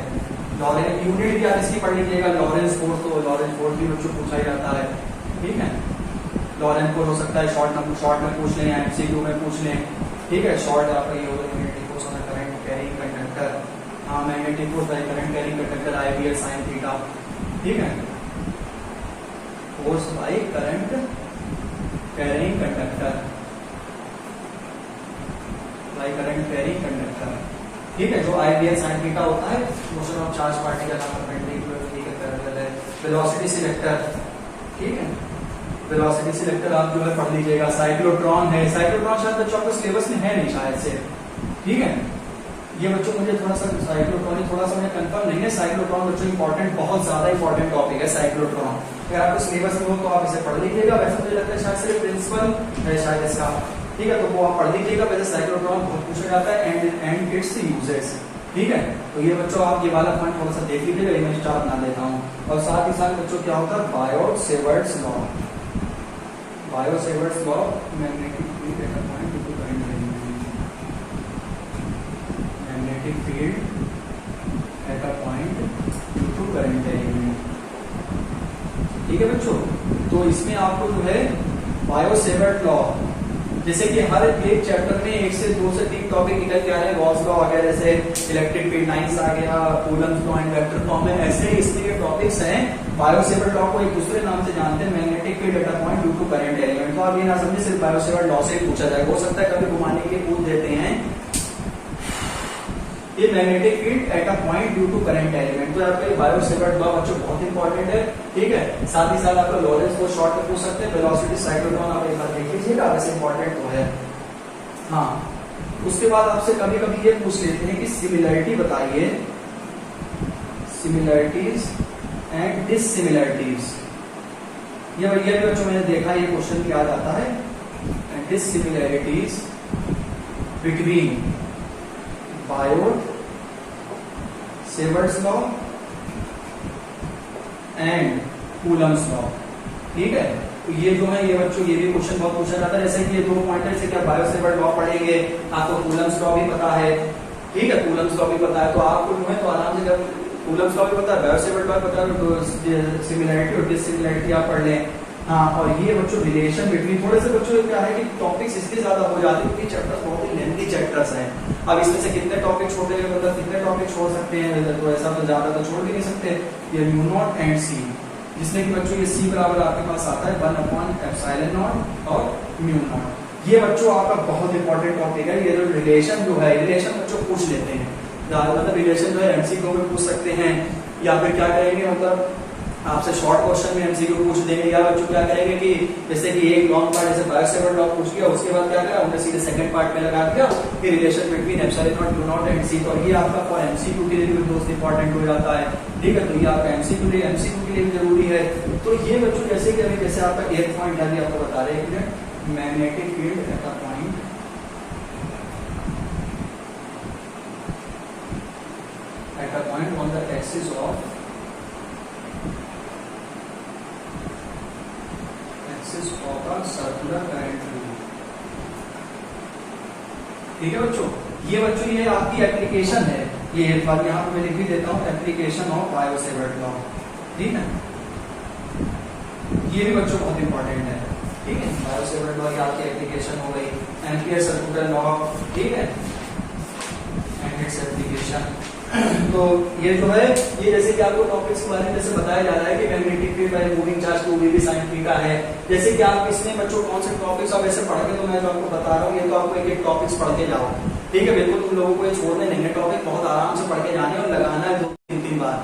लॉरेंस यूनिट भी आप इसकी पढ़ लीजिएगा, लॉरेंस फोर्स, तो लॉरेंस फोर्स भी बच्चों पूछा ही जाता है, ठीक है। लॉरेंस फोर्स हो सकता है शॉर्ट में पूछ लें या एमसीक्यू में पूछ लें, ठीक है। शॉर्ट आपका ये होगा magnetic force on current carrying conductor, हाँ magnetic force by current carrying conductor IVL sine theta, ठीक है। Force by current carrying conductor by current carrying conductor, ठीक है। जो आईवीएल साइन थीटा होता है motion of charge particle perpendicular, ठीक है, पैरेलल है। वेलोसिटी सिलेक्टर, ठीक है, वेलोसिटी सिलेक्टर आप जो है पढ़ लीजिएगा। साइक्लोट्रॉन है, साइक्लोट्रॉन शायद बच्चों आपको सिलेबस में है नहीं शायद से, ठीक है। ये बच्चों मुझे थोड़ा सा साइक्लोट्रॉन थोड़ा सा मुझे कंफर्म नहीं है। साइक्लोट्रॉन बच्चों इंपॉर्टेंट, बहुत ज्यादा इंपॉर्टेंट टॉपिक है साइक्लोट्रॉन। अगर आपको सिलेबस में हो तो आप इसे पढ़ लीजिएगा। वैसे मुझे लगता है शायद सिर्फ प्रिंसिपल है शायद इसका, ठीक है, तो वो आप पढ़ लीजिएगा। वैसे साइक्लोट्रॉन बहुत पूछा जाता है एंड इट्स यूजेस, ठीक है, तो ये बच्चों आप ये वाला पॉइंट थोड़ा सा देख लीजिएगा, ये मैं स्टार बना देता हूँ। और साथ ही साथ बच्चों क्या होता है, Biot Savart's law, Biot Savart's law, magnetic field at a point due to current element, magnetic field at a point due to current element. ठीक है बच्चों, तो इसमें आपको जो है बायो-सेवर्ट लॉ, जैसे कि हर एक चैप्टर में 1 से 2 से 3 टॉपिक निकल के आ रहे हैं, गॉस लॉ आ गया, जैसे इलेक्ट्रिक फील्ड लाइंस आ गया, Coulomb's law and vector form में, ऐसे ही इसमें के टॉपिक्स हैं। बायो-सेवर्ट लॉ को एक दूसरे नाम से जानते हैं, magnetic field at a point due to current element. तो आप ये ना समझे सिर्फ बायो-सेवर्ट लॉ से ही पूछा जाए, हो सकता है कभी घुमाने के लिए पूछ देते हैं ये magnetic field at a point due to current element. तो आपका बायो-सेवर्ट लॉ बच्चों बहुत इंपॉर्टेंट है। ठीक है, साथ ही साथ आपका लॉरेंस को शॉर्ट में पूछ सकते हैं, वेलोसिटी साइक्लोट्रॉन आप एक बार देख लीजिएगा, वैसे इंपॉर्टेंट तो है। हाँ, उसके बाद आपसे कभी कभी ये पूछ लेते हैं कि सिमिलरिटी बताइए, सिमिलरिटीज एंड डिससिमिलरिटीज। ये भैया बच्चों मैंने देखा ये क्वेश्चन भी आ जाता है, dissimilarities between Biot Savart's law and Coulomb's law. ठीक है, तो ये जो है ये बच्चों ये भी क्वेश्चन बहुत पूछा जाता है, जैसे कि ये दो पॉइंटर से क्या बायो-सेवर्ट लॉ पढ़ेंगे, आपको कूलम्स लॉ भी पता है। ठीक है, कूलम्स लॉ भी पता है, तो आपको जो है तो आराम से जब कूलम्स लॉ भी पता है, बायो-सेवर्ट लॉ भी पता है, तो सिमिलरिटी और डिससिमिलरिटी आप पढ़ लें। हाँ, और ये बच्चों रिलेशन बिटवीन, थोड़े से बच्चों क्या है कि टॉपिक्स इसलिए ज्यादा हो जाते हैं क्योंकि चैप्टर्स बहुत ही लेंथी चैप्टर्स हैं। अब इसमें से कितने टॉपिक छोड़ देंगे, मतलब कितने टॉपिक छोड़ सकते हैं, तो ऐसा तो ज्यादा तो छोड़ भी नहीं सकते। ये म्यू नॉट एंड सी, जिसमें कि बच्चों ये सी बराबर आपके पास आता है 1/ε0 और म्यू नॉट। ये बच्चों आपका बहुत इंपॉर्टेंट टॉपिक है। ये जो रिलेशन जो है, रिलेशन बच्चों पूछ लेते हैं मतलब रिलेशन जो है एमसीक्यू में पूछ सकते हैं, या फिर क्या करेंगे मतलब आपसे शॉर्ट क्वेश्चन में एमसीक्यू पूछ देंगे, या बच्चों क्या करेंगे कि जैसे कि एक लॉन्ग पार्ट जैसे बायो-सेवर्ट लॉ पूछ लिया, उसके बाद क्या करा उन्हें सीधे सेकंड पार्ट में लगा दिया कि relation between ε0 mu naught and C. तो ये आपका फॉर एमसीक्यू के लिए भी दोस्त इंपॉर्टेंट हो जाता है। ठीक है, तो ये आपका एमसीक्यू के लिए भी जरूरी है। तो ये बच्चों जैसे कि अभी जैसे आपका एक पॉइंट अभी आपको बता रहे हैं, magnetic field at a point on the axis of circular current flow. ठीक है बच्चों, ये बच्चों ये आपकी एप्लीकेशन है, ये एक बार यहाँ पे मैं लिख भी देता हूँ, एप्लीकेशन ऑफ बायो-सेवर्ट लॉ। ठीक है, ये भी बच्चों बहुत इंपॉर्टेंट है। ठीक है, बायो-सेवर्ट लॉ की आपकी एप्लीकेशन हो गई, एम्पियर सर्कुलर लॉ। ठीक है, एंड इट्स एप्लीकेशन। तो ये जो है ये जैसे कि आपको टॉपिक्स के बारे में जैसे बताया जा रहा है कि magnetic field by moving charge 2 sin theta है। जैसे कि आप इसमें बच्चों कौन से टॉपिक्स आप ऐसे पढ़ के, तो मैं जो आपको बता रहा हूँ ये तो आपको एक एक टॉपिक्स पढ़ के जाओ। ठीक है, बिल्कुल तुम लोगों को ये छोड़ने नहीं है, टॉपिक बहुत आराम से पढ़ के जाने और लगाना है 2-3 बार।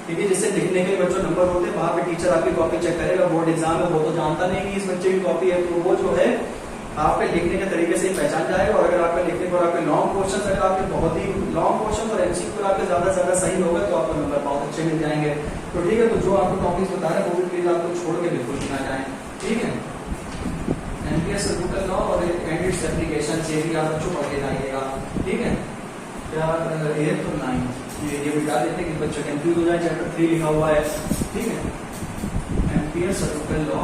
ठीक है, जिससे लिखने के बच्चों नंबर होते हैं, वहां पे टीचर आपकी कॉपी चेक करेगा, बोर्ड एग्जाम में वो तो जानता नहीं कि इस बच्चे की कॉपी है, तो वो जो है आपके लिखने के तरीके से ही पहचान जाएगा। और अगर आपके लिखने पर आपके लॉन्ग क्वेश्चन अगर आपके बहुत ही लॉन्ग क्वेश्चन और एमसीक्यू आपके ज्यादा से ज्यादा सही होगा तो आपको नंबर बहुत अच्छे मिल जाएंगे। तो ठीक है, तो जो आपको टॉपिक्स बता रहे हैं वो भी प्लीज आपको छोड़ के बिल्कुल ना जाए। ठीक है, एम्पियर सर्कुलर लॉ और एंड इट्स एप्लीकेशन से भी आप बच्चों पढ़ के जाइएगा। ठीक है, क्या 8 और 9 ये बिठा देते हैं कि बच्चे कंफ्यूज हो जाए, चैप्टर 3 लिखा हुआ है। ठीक है, ampere circular law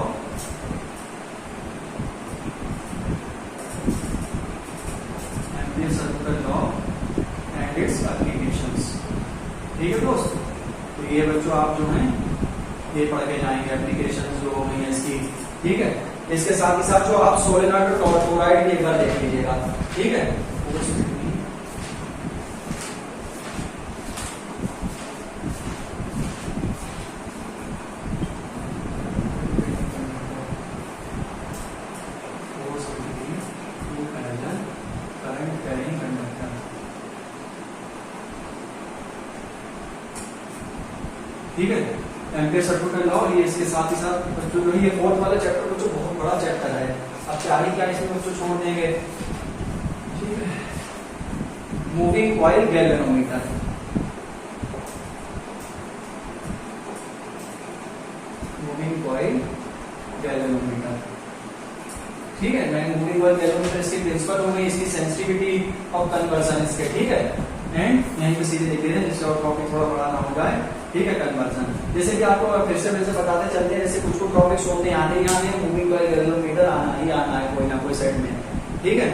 circular law and it's applications. ठीक है दोस्त, तो ये बच्चों आप जो हैं ये पढ़ के जाएंगे, एप्लीकेशंस जो हो गई है इसकी। ठीक है, इसके साथ ही साथ जो आप सोलेनॉइड और टॉरॉइड भी एक बार देख लीजिएगा। ठीक है, ठीक है, एम्पियर सर्कुलर लॉ, ये इसके साथ ही साथ बच्चों जो ये 4th वाला चैप्टर बच्चों बहुत बड़ा चैप्टर है, अब क्या ही क्या इसमें बच्चों छोड़ देंगे। ठीक है, moving coil galvanometer. Moving coil galvanometer. ठीक है, मैं मूविंग कॉइल गैल्वेनोमीटर इसकी प्रिंसिपल हो गई, इसकी सेंसिटिविटी ऑफ कन्वर्सन इसके। ठीक है, एंड यहीं पे सीधे लिख देते हैं जिससे और टॉपिक थोड़ा बड़ा ना हो जाए। ठीक है, कन्वर्जन। जैसे कि आपको फिर से बताते चलते हैं, जैसे कुछ टॉपिक सोचते आने ही आने, मूविंग कॉइल गैल्वेनोमीटर आना ही आना है कोई ना कोई सेट में। ठीक है,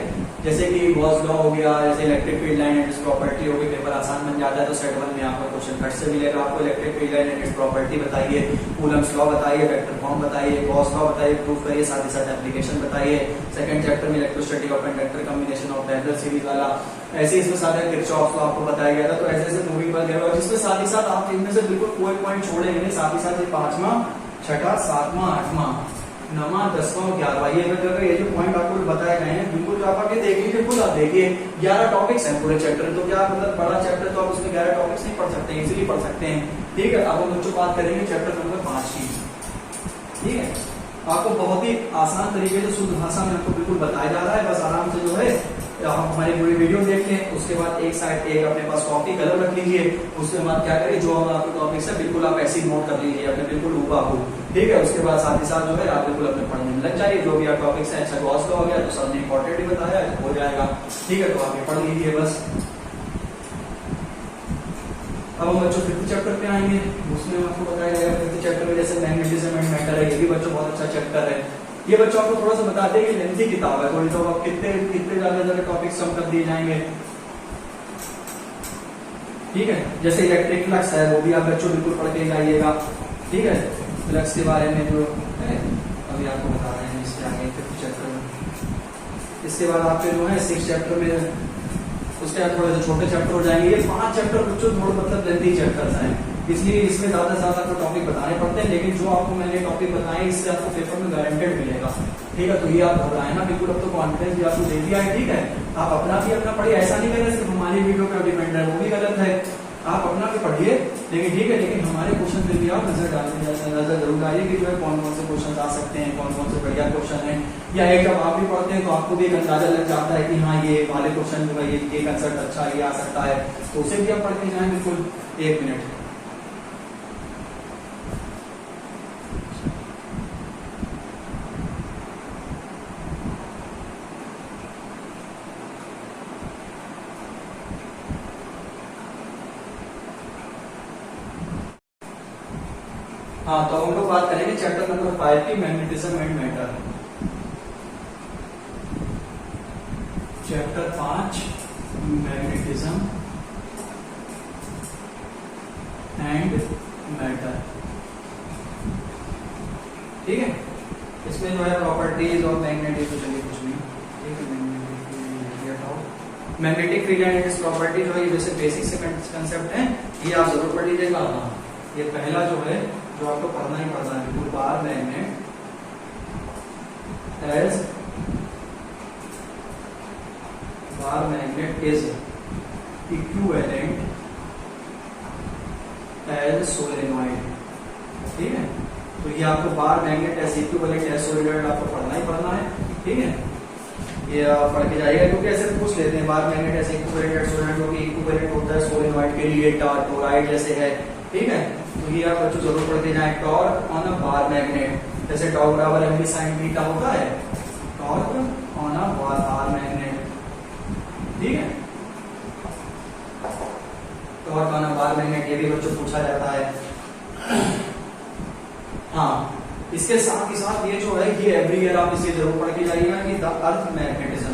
जैसे कि गॉस लॉ हो गया, जैसे electric field line and it's property हो गई, पेपर आसान बन जाता है। तो सेट 1 में आपका क्वेश्चन कट से मिलेगा, आपको electric field line and it's property बताइए, कूलम्स लॉ बताइए, वेक्टर फॉर्म बताइए, गॉस लॉ बताइए, प्रूफ करिए, साथ ही साथ एप्लीकेशन बताइए। सेकंड चैप्टर में electrostatic of conductor combination of parallel series वाला, ऐसे इसमें साथ किरचॉफ लॉ आपको बताया गया था। तो ऐसे ऐसे मूविंग कॉइल और जिसमें साथ ही साथ आप इनमें से बिल्कुल कोई पॉइंट छोड़ेंगे नहीं, साथ ही साथ ये 5वां, 6वां, 7वां, 8वां, 9वां, 10वां, 11वां ये जो पॉइंट आपको बताए गए हैं बिल्कुल जो आप आगे देख लीजिए, खुद आप देखिए 11 टॉपिक्स हैं पूरे चैप्टर। तो क्या मतलब बड़ा चैप्टर तो आप उसमें 11 टॉपिक्स नहीं पढ़ सकते, इजीली पढ़ सकते हैं। ठीक है, अब हम बच्चों बात करेंगे चैप्टर नंबर 5 की। ठीक है, आपको बहुत ही आसान तरीके से शुद्ध भाषा में आपको बिल्कुल बताया जा रहा है। बस आराम से जो है आप हमारी पूरी वीडियो देख लें, उसके बाद एक साइड एक अपने पास कॉपी कलम रख लीजिए। उसके बाद क्या करिए, जो हम आपके टॉपिक्स है बिल्कुल आप ऐसे ही नोट कर लीजिए अपने बिल्कुल हूबहू। ठीक है, उसके बाद साथ ही साथ जो है आप बिल्कुल अपने पढ़ने में लग जाइए। जो भी आप टॉपिक्स है, अच्छा गॉस लॉ हो गया तो सबने इंपॉर्टेंट ही बताया हो जाएगा। ठीक है, तो आप ये पढ़ लीजिए बस। अब हम बच्चों 5th चैप्टर पे आएंगे, उसमें आपको बताया जाएगा 5th चैप्टर में जैसे मैग्नेटिज्म एंड मैटर है, ये भी बच्चों बहुत अच्छा चैप्टर है। ये बच्चों आपको थोड़ा सा बताते हैं कि लेंथी किताब है थोड़ी, तो आप कितने ज्यादा टॉपिक्स कम कर दिए जाएंगे। ठीक है, जैसे इलेक्ट्रिक फ्लक्स है वो भी आप बच्चों बिल्कुल पढ़ के जाइएगा। ठीक है, फ्लक्स के बारे में जो है अभी आपको बता रहे हैं इसके आगे 5th चैप्टर में। इसके बाद आपके जो है 6th चैप्टर में, उसके बाद थोड़े से छोटे चैप्टर हो जाएंगे। ये 5 चैप्टर बच्चों थोड़े मतलब लेंथी चैप्टर्स हैं, इसलिए इसमें ज्यादा से ज्यादा आपको टॉपिक बताने पड़ते हैं। लेकिन जो आपको मैंने टॉपिक बताए इससे आपको पेपर में गारंटेड मिलेगा। ठीक है, तो ये आप घबराए ना बिल्कुल, अब तो कॉन्फिडेंस भी आपको दे दिया है। ठीक है, आप अपना भी अपना पढ़िए, ऐसा नहीं करें सिर्फ हमारी वीडियो पर डिपेंड है, वो भी गलत है। आप अपना भी पढ़िए, लेकिन ठीक है, लेकिन हमारे क्वेश्चन पे भी आप नजर जरूर डालिए कि जो है कौन कौन से क्वेश्चन आ सकते हैं, कौन कौन से बढ़िया क्वेश्चन है। या एक जब आप भी पढ़ते हैं तो आपको भी एक अंदाजा लग जाता है कि हाँ ये वाले क्वेश्चन जो है ये कंसेप्ट अच्छा ये आ सकता है, तो उसे भी आप पढ़ के जाए बिल्कुल। 1 मिनट। हाँ, तो हम लोग बात करेंगे चैप्टर नंबर 5 की, magnetism and matter. Chapter 5 magnetism and matter. ठीक है, इसमें जो है प्रॉपर्टीज और मैग्नेटिक, तो चलिए कुछ नहीं। ठीक है, magnetic field and it's property जो है जैसे बेसिक से कंसेप्ट है, ये आप जरूर पढ़ लीजिएगा। ये पहला जो है जो आपको पढ़ना ही पढ़ना है बिल्कुल, bar magnet is equivalent as solenoid. ठीक है, तो ये आपको bar magnet as equivalent as solenoid आपको पढ़ना ही पढ़ना है। ठीक है, ये आप पढ़ के जाइएगा, क्योंकि ऐसे पूछ लेते हैं bar magnet as equivalent as solenoid, क्योंकि इक्विवेलेंट होता है सोलेनॉइड के लिए टॉरॉइड जैसे है। ठीक है, तो ये आप बच्चों जरूर पढ़ के जाए। Torque on a bar magnet, जैसे टॉर्क बराबर एमवी साइन थीटा होता है, torque on a bar magnet. ठीक है, torque on a bar magnet ये भी बच्चों पूछा जाता है। हाँ, इसके साथ ही साथ ये जो है ये एवरी ईयर आप इसे जरूर पढ़ के जाइएगा कि द अर्थ मैग्नेटिज्म।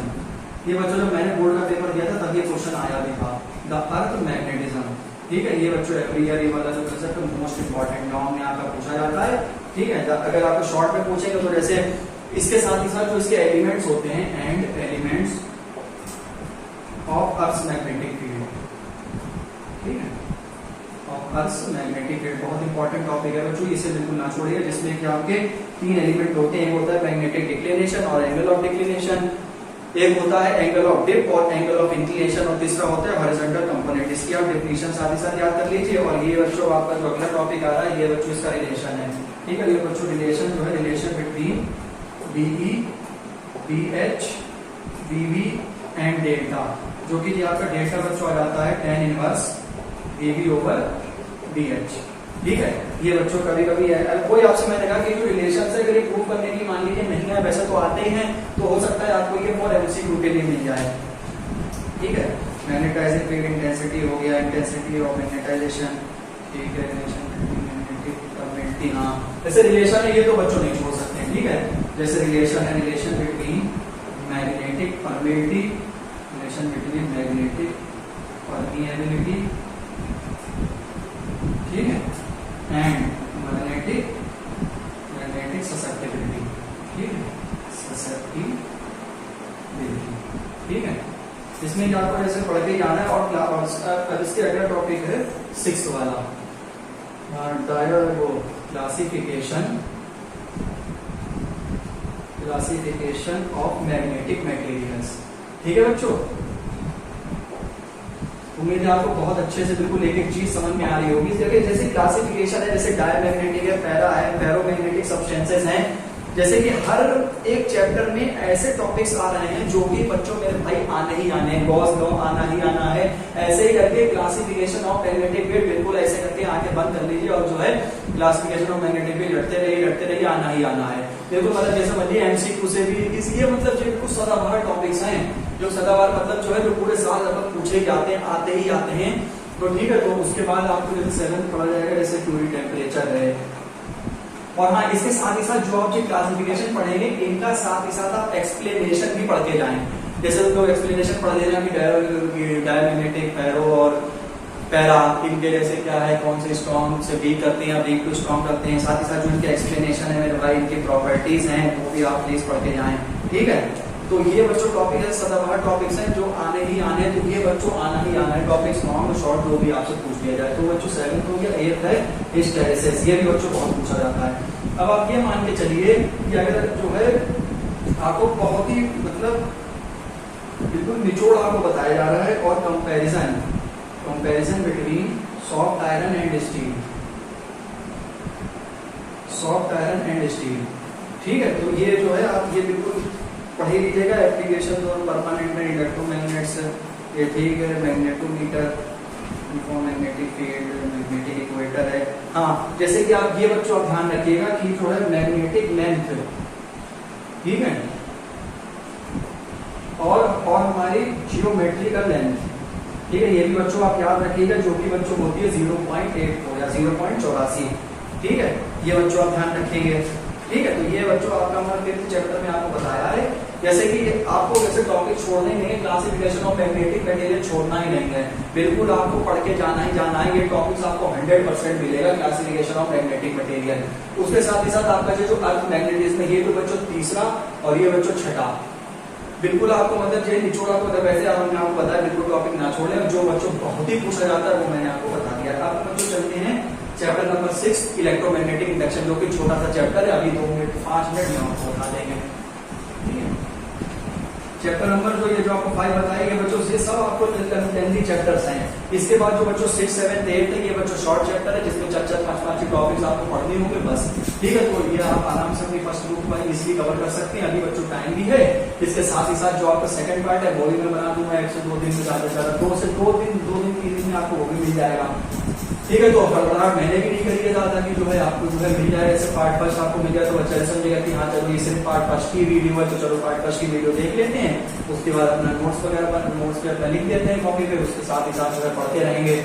ये बच्चों जब मैंने बोर्ड का पेपर दिया था तब ये क्वेश्चन आया भी था, द अर्थ मैग्नेटिज्म। ठीक है, ये बच्चों एवरी ईयर ये वाला जो कंसेप्ट मोस्ट इंपॉर्टेंट नॉर्म में आपका पूछा जाता है। ठीक है, अगर आपको शॉर्ट में पूछेंगे तो जैसे इसके साथ ही साथ जो इसके एलिमेंट्स होते हैं, and elements of earth magnetic field. ठीक है, ऑफ अर्थ मैग्नेटिक फील्ड बहुत इंपॉर्टेंट टॉपिक है बच्चों, इसे बिल्कुल ना छोड़िए। जिसमें कि आपके 3 एलिमेंट होते हैं, एक होता है मैग्नेटिक डिक्लिनेशन और एंगल ऑफ डिक्लिनेशन, एक होता है एंगल ऑफ डिप और एंगल ऑफ इंक्लिनेशन, और तीसरा होता है हॉरिजॉन्टल कंपोनेंट। इसकी आप डेफिनेशन साथ ही साथ याद कर लीजिए। और ये बच्चों आपका जो अगला टॉपिक आ रहा है, ये बच्चों इसका रिलेशन है। ठीक है, ये बच्चों रिलेशन जो है, रिलेशन बिटवीन बीई, बीएच, बीवी एंड डेल्टा, जो कि ये आपका डेल्टा बच्चों आ जाता है tan इनवर्स बीवी ओवर बीएच। ठीक है, ये बच्चों कभी कभी है कोई आपसे मैंने कहा कि जो रिलेशन है अगर ये प्रूव करने की मान लीजिए नहीं है, वैसे तो आते ही हैं, तो हो सकता है आपको ये फॉर एमसीक्यू के लिए मिल जाए। ठीक है, मैग्नेटाइजिंग फील्ड इंटेंसिटी हो गया, इंटेंसिटी ऑफ मैग्नेटाइजेशन, ठीक है, रिलेशन बिटवीन मैग्नेटिक परमिटिविटी, हाँ जैसे रिलेशन है ये तो बच्चों नहीं छोड़ सकते, ठीक है, जैसे रिलेशन है, relation between magnetic permittivity, relation between magnetic permeability, ठीक है, एंड मैग्नेटिक ससेप्टिबिलिटी, ठीक है, ससेप्टिबिलिटी, ठीक है। इसमें आपको ऐसे पढ़ के जाना है। और इसके अगला टॉपिक है 6th वाला, क्लासिफिकेशन ऑफ मैग्नेटिक मटेरियल्स, ठीक है बच्चों। उम्मीद है आपको बहुत अच्छे से बिल्कुल एक एक चीज समझ में आ रही होगी। जैसे क्लासिफिकेशन है, जैसे डायमैग्नेटिक है, पैरा है, फेरोमैग्नेटिक सब्सटेंसेस हैं, जैसे कि हर एक चैप्टर में ऐसे टॉपिक्स आ रहे हैं जो कि बच्चों मेरे भाई आने ही आने हैं, गॉस लॉ आना ही आना है, ऐसे ही करके क्लासिफिकेशन ऑफ मैग्नेटिक फील्ड बिल्कुल ऐसे करके आके बंद कर लीजिए और जो है क्लासिफिकेशन ऑफ मैग्नेटिक फील्ड रटते रहिए, आना ही आना है। देखो मतलब जैसे समझिए एमसीक्यू से भी ये मतलब जो कुछ सदाबहार टॉपिक्स हैं, जो सदाबहार मतलब जो है जो पूरे साल लगभग पूछे जाते हैं, आते ही आते हैं, तो ठीक है। तो उसके बाद आपको जैसे 7th पढ़ा जाएगा, जैसे फ्लूइड टेम्परेचर है। और हाँ, इसके साथ ही साथ जो आप जो क्लासिफिकेशन पढ़ेंगे इनका साथ ही साथ आप एक्सप्लेनेशन भी पढ़ के जाएं। जैसे तो एक्सप्लेनेशन पढ़ लेना कि डायमैग्नेटिक, फेरो और पैरा, इनके जैसे क्या है, कौन से स्ट्रॉन्ग से वीक करते हैं, वीक टू स्ट्रॉन्ग करते हैं, साथ ही साथ जो इनके एक्सप्लेनेशन है मेरे भाई, इनकी प्रॉपर्टीज हैं, वो भी आप प्लीज पढ़ के जाएं, ठीक है। तो ये बच्चों टॉपिक है, सदाबहार टॉपिक्स हैं जो आने ही आने हैं, तो ये बच्चों आना ही आना है टॉपिक्स, लॉन्ग शॉर्ट जो भी आपसे पूछ लिया जाए। तो बच्चों 7th हो गया, 8th है हिस्टैरिसीस, ये भी बच्चों बहुत पूछा जाता है। अब आप ये मान के चलिए कि अगर जो है आपको बहुत ही मतलब बिल्कुल निचोड़ आपको बताया जा रहा है, और comparison between soft iron and steel, soft iron and steel, ठीक है। तो ये जो है आप ये बिल्कुल पढ़ ही लीजिएगा। एप्लीकेशन और परमानेंट इलेक्ट्रोमैग्नेट्स, ये ठीक है, magnetometer, magnetic field, magnetic equator है। हाँ, जैसे कि आप ये बच्चों आप ध्यान रखिएगा कि जो है मैग्नेटिक लेंथ, ठीक है, और हमारी जियोमेट्रिकल लेंथ, ठीक है, ये भी बच्चों आप याद रखिएगा, जो कि बच्चों होती है 0.84 या 0.84, ठीक है, ये बच्चों आप ध्यान रखेंगे, ठीक है। तो ये बच्चों आपका हमारे 5th चैप्टर में आपको बताया है। जैसे कि आपको वैसे टॉपिक छोड़ने नहीं है, क्लासिफिकेशन ऑफ मैग्नेटिक मटेरियल छोड़ना ही नहीं है, बिल्कुल आपको पढ़ के जाना ही जाना है। ये टॉपिक्स आपको 100% मिलेगा, क्लासिफिकेशन ऑफ मैग्नेटिक मटेरियल। उसके साथ ही साथ आपका जो अर्थ मैग्नेटिज्म, ये तो बच्चों 3रा और ये बच्चों 6ठा, बिल्कुल आपको मतलब जो निचोड़ा को मतलब वैसे हमने आपको बताया, बिल्कुल टॉपिक ना छोड़े। जो बच्चों बहुत ही पूछा जाता है वो मैंने आपको बता दिया। अब बच्चों चलते हैं चैप्टर नंबर 6 इलेक्ट्रोमैग्नेटिक इंडक्शन, जो कि छोटा सा चैप्टर है, अभी 5 मिनट में आपको बता देंगे, ठीक है। चैप्टर नंबर जो ये जो आपको 5 बताएंगे बच्चों, ये सब आपको लेंथी चैप्टर्स हैं। इसके बाद जो बच्चों 6, 7, 8 है, ये बच्चों शॉर्ट चैप्टर है, जिसमें 4-4, 5-5 टॉपिक्स आपको पढ़ने होंगे बस, ठीक है। तो ये आप आराम से अपनी फर्स्ट ग्रुप में इजीली कवर कर सकते हैं। अभी बच्चों टाइम भी है, इसके साथ ही साथ जो आपका सेकंड पार्ट है वो भी मैं बना दूंगा 1 से 2 दिन में, ज्यादा से ज्यादा 2 दिन 3 दिन में आपको वो भी मिल जाएगा, ठीक है। तो हड़बड़ाहट मैंने भी नहीं करी है ज्यादा कि जो है आपको जो है मिल जाए, ऐसे पार्ट फर्स्ट आपको मिल जाए तो बच्चा समझेगा कि हाँ चलो ये सिर्फ पार्ट फर्स्ट की वीडियो है, तो चलो पार्ट फर्स्ट की वीडियो देख लेते हैं, उसके बाद अपना नोट्स वगैरह नोट्स पे अपना लिख देते हैं कॉपी पे, उसके साथ ही साथ जो है पढ़ते रहेंगे।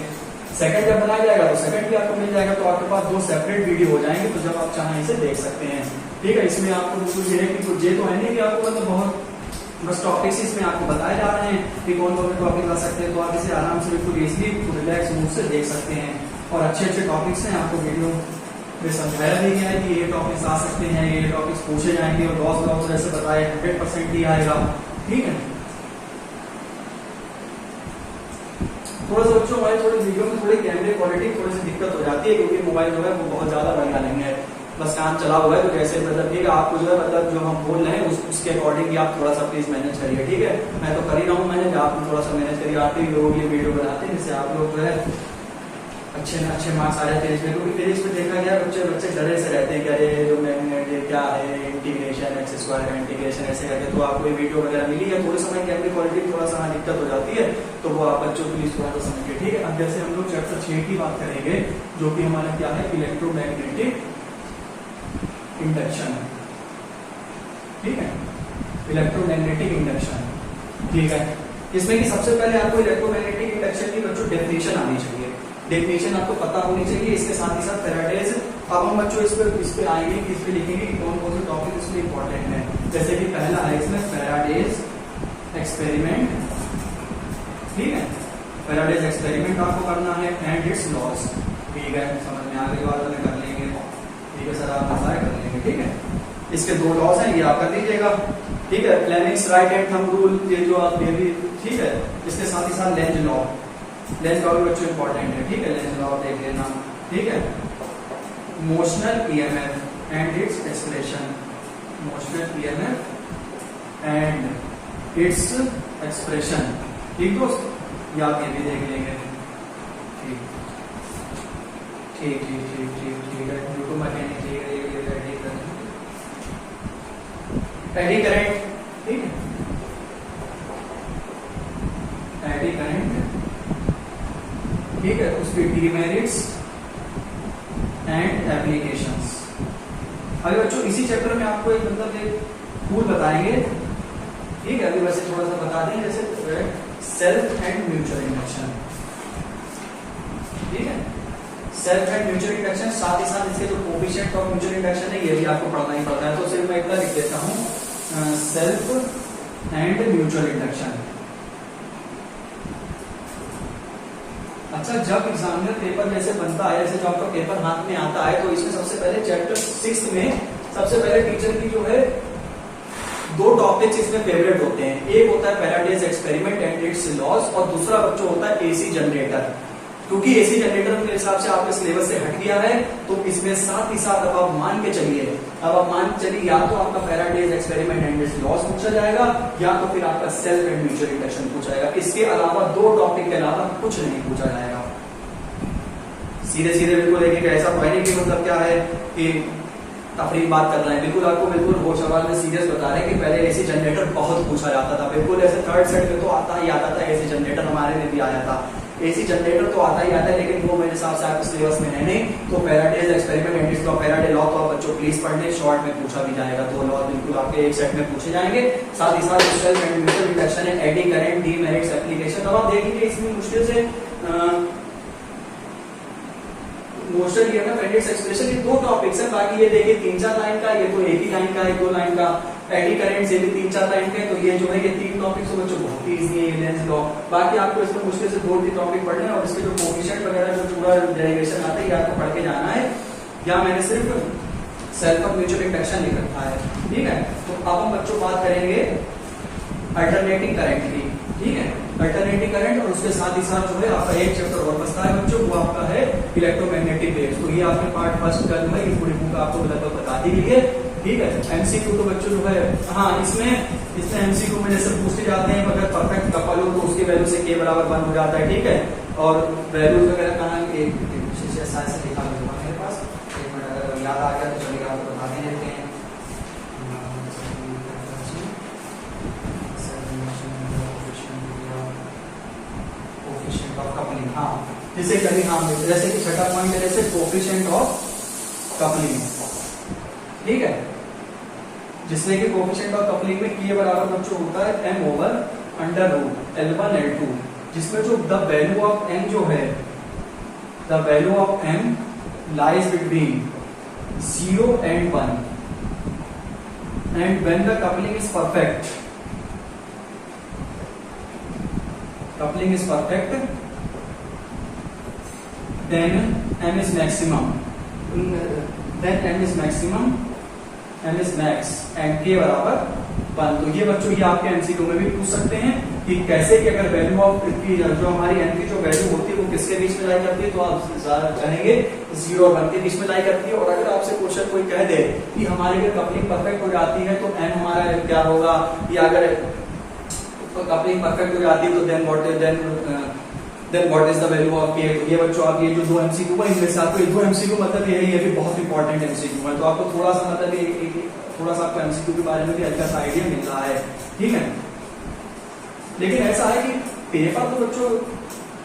सेकंड जब बनाया जाएगा तो सेकंड भी आपको मिल जाएगा, तो आपके पास 2 सेपरेट वीडियो हो जाएंगे, तो जब आप चाहें इसे देख सकते हैं, ठीक है। इसमें आपको बिल्कुल ये है कि कुछ ये तो है नहीं कि आपको मतलब बहुत बस टॉपिक्स इसमें आपको बताए जा रहे हैं कि कौन कौन से टॉपिक आ सकते हैं, तो आप इसे आराम से बिल्कुल इजीली रिलैक्स मूड से देख सकते हैं। और अच्छे टॉपिक्स हैं, आपको वीडियो में समझाया भी गया है कि ये टॉपिक्स आ सकते हैं, ये टॉपिक्स पूछे जाएंगे, और गॉस लॉ जैसे बताए 100% ही आएगा, ठीक है। थोड़ा सा बच्चों हमारे थोड़ी वीडियो में थोड़ी कैमरे क्वालिटी थोड़ी सी दिक्कत हो जाती है, क्योंकि मोबाइल जो है वो बहुत ज्यादा बढ़िया नहीं है, बस काम चला हुआ है, तो जैसे मतलब ठीक है, आपको जो है मतलब जो हम बोल रहे हैं उसके अकॉर्डिंग ही आप थोड़ा सा प्लीज मैनेज करिए, ठीक है। मैं तो कर ही रहा हूँ मैनेज, आप थोड़ा सा मैनेज करिए। आप ही लोग ये वीडियो बनाते हैं जिससे आप लोग जो है अच्छे मार्क्स आ रहे थे इसमें, क्योंकि फिजिक्स में देखा गया बच्चे डरे से रहते हैं कि अरे जो मैग्नेट ये क्या है, इंटीग्रेशन x स्क्वायर का इंटीग्रेशन ऐसे करके। तो आपको ये वीडियो वगैरह मिली है, थोड़े समय कैमरे क्वालिटी थोड़ा सा दिक्कत हो जाती है, तो वो आप बच्चों के लिए थोड़ा सा समझिए, ठीक है। अब जैसे हम लोग चैप्टर 6 की बात करेंगे, जो कि हमारा क्या है, इलेक्ट्रोमैग्नेटिक इंडक्शन, ठीक है, इलेक्ट्रोमैग्नेटिक इंडक्शन, ठीक है। जिसमें कि सबसे पहले आपको इलेक्ट्रोमैग्नेटिक इंडक्शन की बच्चों डेफिनेशन आनी चाहिए, डेफिनेशन आपको पता होनी चाहिए। इसके साथ ही साथ फैराडेज, अब हम बच्चों इस पे आएंगे कि इस पे लिखेंगे कि कौन कौन से टॉपिक इसमें इंपॉर्टेंट है। जैसे कि पहला है इसमें फैराडेज एक्सपेरिमेंट, ठीक है, फैराडेज एक्सपेरिमेंट आपको करना है एंड इट्स लॉज, ठीक है, समझ में आ गई बात, में कर लेंगे, ठीक है सर आप मजाक कर लेंगे, ठीक है। इसके दो लॉज हैं, ये आप कर लीजिएगा, ठीक है, Fleming's right hand thumb rule, ये जो आप ये भी, ठीक है। इसके साथ ही साथ लेंज लॉ, लेंज लॉ भी बच्चों इंपॉर्टेंट है, ठीक है, लेंज लॉ देख लेना, ठीक है। Motional EMF and its expression, motional EMF and its expression, ठीक दोस्त, ये आप ये भी देख लेंगे, ठीक ठीक ठीक ठीक ठीक ठीक है। न्यूटन मैकेनिक, ठीक है, ये एडी करंट, ठीक है, एडी करंट, ठीक है, उसके डीमेरिट्स एंड एप्लीकेशंस। अभी बच्चों इसी चैप्टर में आपको एक मतलब एक टूल बताएंगे, ठीक है, अभी वैसे थोड़ा सा बता दें, जैसे सेल्फ एंड म्यूचुअल इंडक्शन, ठीक है, सेल्फ एंड म्यूचुअल इंडक्शन, साथ ही साथ इसके जो कोएफिशिएंट ऑफ म्यूचुअल इंडक्शन है ये भी आपको पढ़ना ही पड़ता है। तो सिर्फ मैं इतना लिख देता हूँ, सेल्फ एंड म्यूचुअल इंडक्शन। अच्छा, जब एग्जामिनर पेपर जैसे बनता है, जैसे जो आपका पेपर हाथ में आता है, तो इसमें सबसे पहले चैप्टर 6 में सबसे पहले टीचर की जो है दो टॉपिक्स इसमें फेवरेट होते हैं, एक होता है Faraday's experiment and its laws, और दूसरा बच्चों होता है एसी जनरेटर। क्योंकि एसी जनरेटर के हिसाब से आपके सिलेबस से हट गया है, तो इसमें साथ ही साथ अब आप मान के चलिए, अब आप मान के चलिए, या तो आपका Faraday's experiment and its laws पूछा जाएगा, या तो फिर आपका सेल्फ एंड म्यूचुअल इंडक्शन पूछा जाएगा। इसके अलावा दो टॉपिक के अलावा कुछ नहीं पूछा जाएगा। सीधे सीधे बिल्कुल एक ऐसा पढ़ने की मतलब क्या है कि तफरीक बात कर रहे हैं, बिल्कुल आपको बिल्कुल वो सवाल में सीरियस बता रहे हैं कि पहले एसी जनरेटर बहुत पूछा जाता था, बिल्कुल ऐसे थर्ड सेट में तो आता ही आता था, एसी जनरेटर हमारे में भी आया था, एसी जनरेटर तो आता ही आता है, लेकिन वो मेरे हिसाब से आपके सिलेबस में है नहीं। तो Faraday's experiment and it's law, Faraday law तो आप बच्चों प्लीज पढ़ लें, शॉर्ट में पूछा भी जाएगा, तो लॉ बिल्कुल आपके एक सेट में पूछे जाएंगे। साथ ही साथ सेल्फ एंड म्यूचुअल इंडक्शन है, एडी करंट, डीमेरिट्स, एप्लीकेशन। अब आप देखेंगे इसमें मुश्किल से motion EMF and its expression, ये दो टॉपिक्स हैं, बाकी ये देखिए 3-4 लाइन का, ये तो एक ही लाइन का, 1-2 लाइन का, एडी करंट से भी 3-4 लाइन के, तो ये जो है ये 3 टॉपिक्स तो बच्चों बहुत ही इजी है, लेंस लॉ। बाकी आपको इसमें मुश्किल से 2-3 टॉपिक पढ़ने हैं, और इसके जो कोएफिशिएंट वगैरह जो पूरा डेरिवेशन आता है ये आपको पढ़ के जाना है। या मैंने सिर्फ सेल्फ और म्यूचुअल इंडक्शन लिख रखा है, ठीक है। तो अब हम बच्चों बात करेंगे अल्टरनेटिंग करंट की, ठीक है, अल्टरनेटिंग करंट, और उसके साथ ही साथ जो है आपका एक चैप्टर और बचता है बच्चों, वो आपका है इलेक्ट्रोमैग्नेटिक वेव्स। तो ये आपने पार्ट फर्स्ट का जो है ये पूरी बुक आपको लगभग बता दी गई है, ठीक है। एमसीक्यू तो बच्चों जो है, हाँ इसमें एमसीक्यू में जैसे पूछे जाते हैं, अगर परफेक्ट कपल हो तो उसके वैल्यू से k बराबर 1 हो जाता है, ठीक है, और वैल्यूज वगैरह कहाँ एक शायद से लिखा हुआ मेरे पास, एक मिनट अगर याद आ गया तो चलेगा, आपको बता ही देते हैं। हाँ, जिसे कभी हाँ जैसे कि छठा पॉइंट है, जैसे कोएफिशिएंट ऑफ कपलिंग, ठीक है, जिसमें कि कोएफिशिएंट ऑफ कपलिंग में k बराबर बच्चों होता है m over under root L1 L2, जिसमें जो द वैल्यू ऑफ m जो है, the value of m lies between 0 and 1, and when the coupling is perfect, then m is maximum, m is max and k बराबर 1। तो ये बच्चों ये आपके एमसीक्यू में भी पूछ सकते हैं कि कैसे कि अगर वैल्यू ऑफ की जो हमारी m की जो वैल्यू होती है वो किसके बीच में लाई करती है, तो आप जानेंगे 0 और 1 के बीच में लाई करती है। और अगर आपसे क्वेश्चन कोई कह दे कि हमारी अगर कपलिंग परफेक्ट हो जाती है तो m हमारा क्या होगा, या अगर कपलिंग परफेक्ट हो जाती है तो then what is the value of k। तो ये बच्चों आप ये जो 2 एमसीक्यू है इनमें से आपको ये 2 एमसीक्यू मतलब ये भी बहुत इंपॉर्टेंट एमसीक्यू है, तो आपको थोड़ा सा मतलब थोड़ा सा आपको एमसीक्यू के बारे में भी अच्छा सा आइडिया मिल रहा है, ठीक है। लेकिन ऐसा है कि पेपर तो बच्चों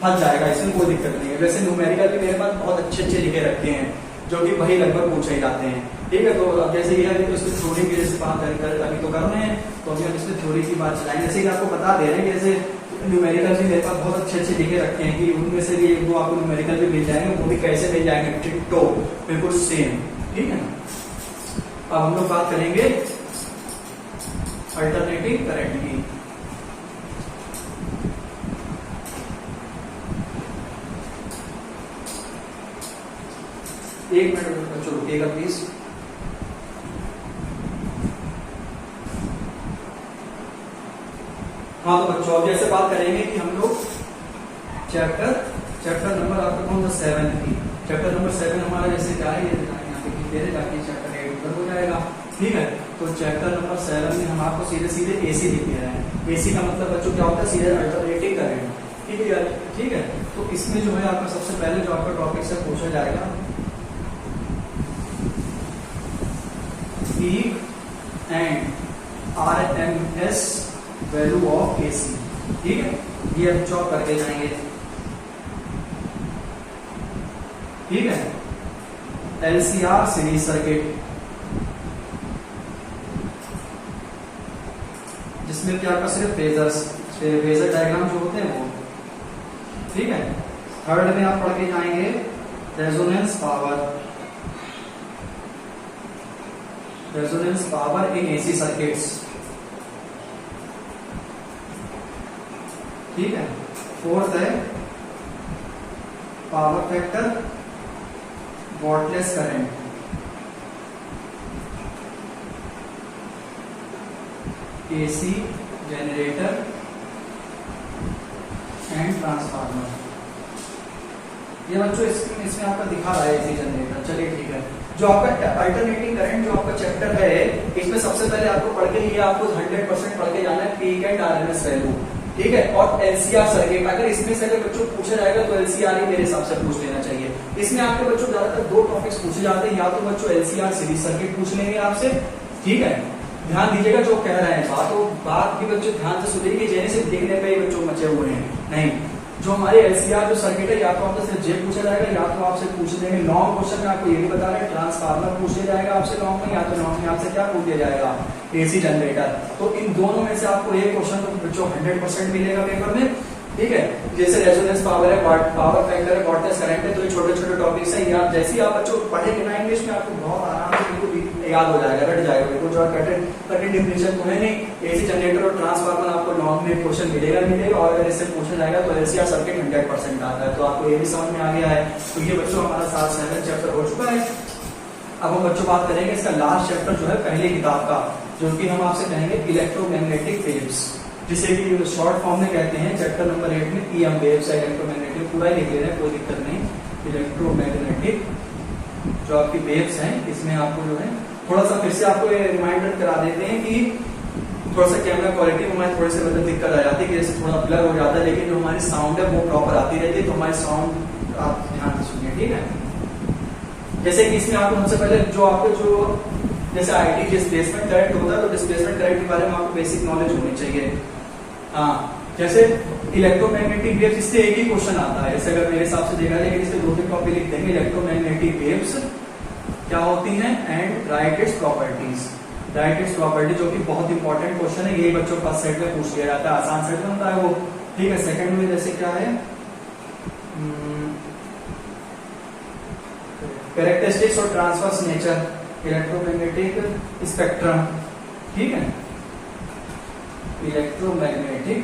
फंस जाएगा, इसमें कोई दिक्कत नहीं है। वैसे न्यूमेरिकल भी मेरे पास बहुत अच्छे लिखे रखे हैं जो कि वही लगभग पूछे ही जाते हैं, ठीक है। तो अब जैसे ये है तो इसमें थ्योरी की जैसे बात अभी तो कर रहे हैं, तो अभी हम इसमें थ्योरी की बात चलाएंगे। जैसे कि आपको बता दे रहे हैं, जैसे न्यूमेरिकल भी मेरे पास बहुत अच्छे अच्छे लिखे रखे हैं कि उनमें से भी एक दो आपको न्यूमेरिकल भी मिल जाएंगे, वो भी कैसे मिल जाएंगे, डिट्टो बिल्कुल सेम, ठीक है ना। अब हम लोग बात करेंगे अल्टरनेटिंग करंट की। एक मिनट बच्चों रुकिएगा प्लीज। हाँ तो बच्चों अब जैसे बात करेंगे कि हम लोग चैप्टर नंबर आपका कौन सा 7 थी, चैप्टर नंबर 7 हमारा जैसे क्या है, ये यहाँ पे दे रहे ताकि चैप्टर 8 ऊपर हो जाएगा, ठीक है। तो चैप्टर नंबर 7 में हम आपको सीधे सीधे एसी लिख दे रहे हैं। एसी का मतलब बच्चों क्या होता है, सीधे अल्टरनेटिंग करंट, ठीक है, ठीक है। तो इसमें जो है आपका सबसे पहले जो आपका टॉपिक से पूछा जाएगा peak and RMS value of AC, ठीक है, ये हम चॉक करके जाएंगे, ठीक है। एलसीआर सीरीज सर्किट, जिसमें क्या आपका सिर्फ फेजर डायग्राम जो होते हैं वो, ठीक है। थर्ड में आप पढ़ के जाएंगे resonance power in AC circuits, ठीक है। फोर्थ है power factor wattless current, AC generator and transformer. ये बच्चों इसमें आपका दिखा रहा है एसी जनरेटर, चलिए ठीक है। जो आपका अल्टरनेटिंग करंट जो आपका चैप्टर है, इसमें सबसे पहले आपको पढ़ के ये आपको 100% पढ़ के जाना है पीक एंड आरएमएस वैल्यू, ठीक है। और एलसीआर सर्किट, अगर इसमें से अगर बच्चों पूछा जाएगा तो एलसीआर ही मेरे हिसाब से पूछ लेना चाहिए। इसमें आपके बच्चों ज्यादातर दो टॉपिक्स पूछे जाते हैं, या तो बच्चों एलसीआर सीरीज सर्किट पूछ लेंगे आपसे, ठीक है। ध्यान दीजिएगा जो कह रहे हैं बात भी बच्चों ध्यान से सुनिए, जैसे सिर्फ देखने पे ही बच्चों मचे हुए हैं, नहीं। जो हमारे एलसीआर जो सर्किट है, या तो आपसे सिर्फ जे पूछा जाएगा, या तो आपसे पूछ देंगे लॉन्ग क्वेश्चन में आपको ये भी बता रहे हैं ट्रांसफार्मर पूछ लिया जाएगा आपसे लॉन्ग में, या तो लॉन्ग में आपसे क्या पूछ लिया जाएगा, एसी जनरेटर। तो इन दोनों में से आपको एक क्वेश्चन तो बच्चों 100% मिलेगा पेपर में, ठीक है। जैसे रेजोनेंस पावर है, पावर फैक्टर है, वॉटलेस करंट है, तो ये छोटे छोटे टॉपिक्स है। या जैसे ही आप बच्चों पढ़ेंगे ना इंग्लिश में, आपको बहुत आराम से बिल्कुल याद हो जाएगा, रट जाएगा बिल्कुल। जो कठिन डिफिनेशन तो है नहीं, एसी जनरेटर और ट्रांसफार्मर आपको लॉन्ग में क्वेश्चन मिलेगा। और अगर इससे पूछा जाएगा तो एलसीआर सर्किट 100% आता है। तो आपको ये भी समझ में आ गया है। तो ये बच्चों हमारा 7 चैप्टर हो चुका है। अब हम बच्चों बात करेंगे इसका लास्ट चैप्टर जो है पहली किताब का, जो कि हम आपसे कहेंगे इलेक्ट्रोमैग्नेटिक वेव्स, जिसे कि शॉर्ट फॉर्म में कहते हैं। चैप्टर नंबर 8 में ईएम वेव्स है, इलेक्ट्रोमैग्नेटिक पूरा ही लिख ले रहे हैं, कोई दिक्कत नहीं। इलेक्ट्रोमैग्नेटिक जो आपकी वेव्स हैं, इसमें आपको जो है थोड़ा सा फिर से आपको ये रिमाइंडर करा देते हैं कि थोड़ा सा कैमरा क्वालिटी में हमारी थोड़ी सी मतलब दिक्कत आ जाती है, जैसे थोड़ा ब्लर हो जाता है, लेकिन जो हमारी साउंड है वो प्रॉपर आती रहती है। तो हमारी साउंड आप ध्यान से सुनिए, ठीक है। जैसे कि इसमें आपको सबसे पहले जो आपको जो जैसे आईटी डिस्प्लेसमेंट करंट होता है, तो डिस्प्लेसमेंट करंट के बारे में आपको बेसिक नॉलेज होनी चाहिए। हाँ, जैसे इलेक्ट्रोमैग्नेटिक वेव्स, इससे एक ही क्वेश्चन आता है, जैसे अगर मेरे हिसाब से देखा जाए, लेकिन इससे 2-3 टॉपिक लिख देंगे। इलेक्ट्रोमैग्नेटिक वेव्स क्या होती हैं and right its properties. Right it's property जो कि बहुत इंपॉर्टेंट क्वेश्चन है, यही बच्चों फर्स्ट सेट में पूछ लिया जाता है, आसान सेट में होता है वो, ठीक है। सेकंड में जैसे क्या है, कैरेक्टरिस्टिक्स और ट्रांसवर्स नेचर, इलेक्ट्रोमैग्नेटिक स्पेक्ट्रम, ठीक है। इलेक्ट्रोमैग्नेटिक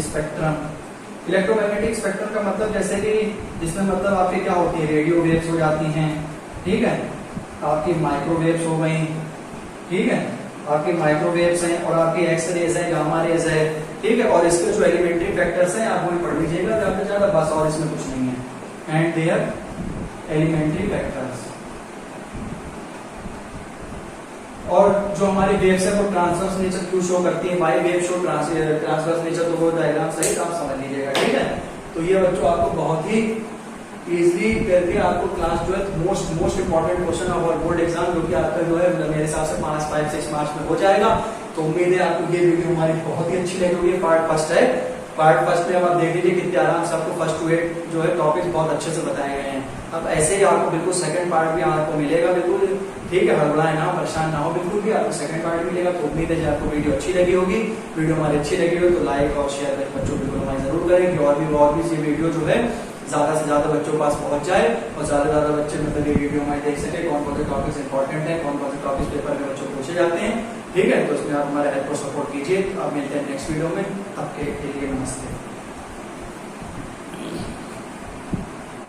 स्पेक्ट्रम, इलेक्ट्रोमैग्नेटिक स्पेक्ट्रम का मतलब जैसे कि जिसमें मतलब आपकी क्या होती है, रेडियो वेव्स हो जाती हैं, ठीक है। आपकी माइक्रोवेव्स हो गई, ठीक है। आपकी माइक्रोवेव्स हैं, और आपकी एक्स रेज है, गामा रेज है, ठीक है। और इसके जो एलिमेंट्री फैक्टर्स हैं आप वही पढ़ लीजिएगा ज्यादा ज्यादा, बस, और इसमें कुछ नहीं है। एंड देयर एलिमेंट्री फैक्टर्स, और जो हमारी वेव्स है वो ट्रांसवर्स नेचर क्यों शो करती है, why wave show transverse nature, तो वो डायग्राम सही आप समझ लीजिएगा, ठीक है। तो ये बच्चों आपको बहुत ही इजीली करके आपको क्लास जो है most important question of board exam, जो कि आपका जो है मेरे हिसाब से 5-6 मार्च में हो जाएगा। तो उम्मीद है आपको ये वीडियो हमारी बहुत ही अच्छी लगी होगी। पार्ट फर्स्ट है, पार्ट फर्स्ट में अब आप देख लीजिए कितने आराम से आपको 1 to 8 जो है टॉपिक्स बहुत अच्छे से बताए गए हैं। अब ऐसे ही आपको बिल्कुल सेकंड पार्ट भी आपको मिलेगा बिल्कुल, ठीक है, हड़बड़ाए ना, परेशान ना हो बिल्कुल भी। आपको सेकंड पार्ट मिलेगा। तो उम्मीद है कि आपको वीडियो अच्छी लगी होगी। वीडियो हमारी अच्छी लगी हो तो लाइक और शेयर करके बच्चों को हमारी जरूर करें कि और भी ये वीडियो जो है ज्यादा से ज्यादा बच्चों के पास पहुंच जाए और ज्यादा से ज्यादा बच्चे मतलब ये वीडियो हमारे देख सके, कौन कौन से टॉपिक्स इंपॉर्टेंट है, कौन कौन से टॉपिक्स पेपर में बच्चों को पूछे जाते हैं। ठीक है, तो इसमें आप हमारा हेल्प और सपोर्ट कीजिए। आप मिलते हैं नेक्स्ट वीडियो में। तब के लिए नमस्ते।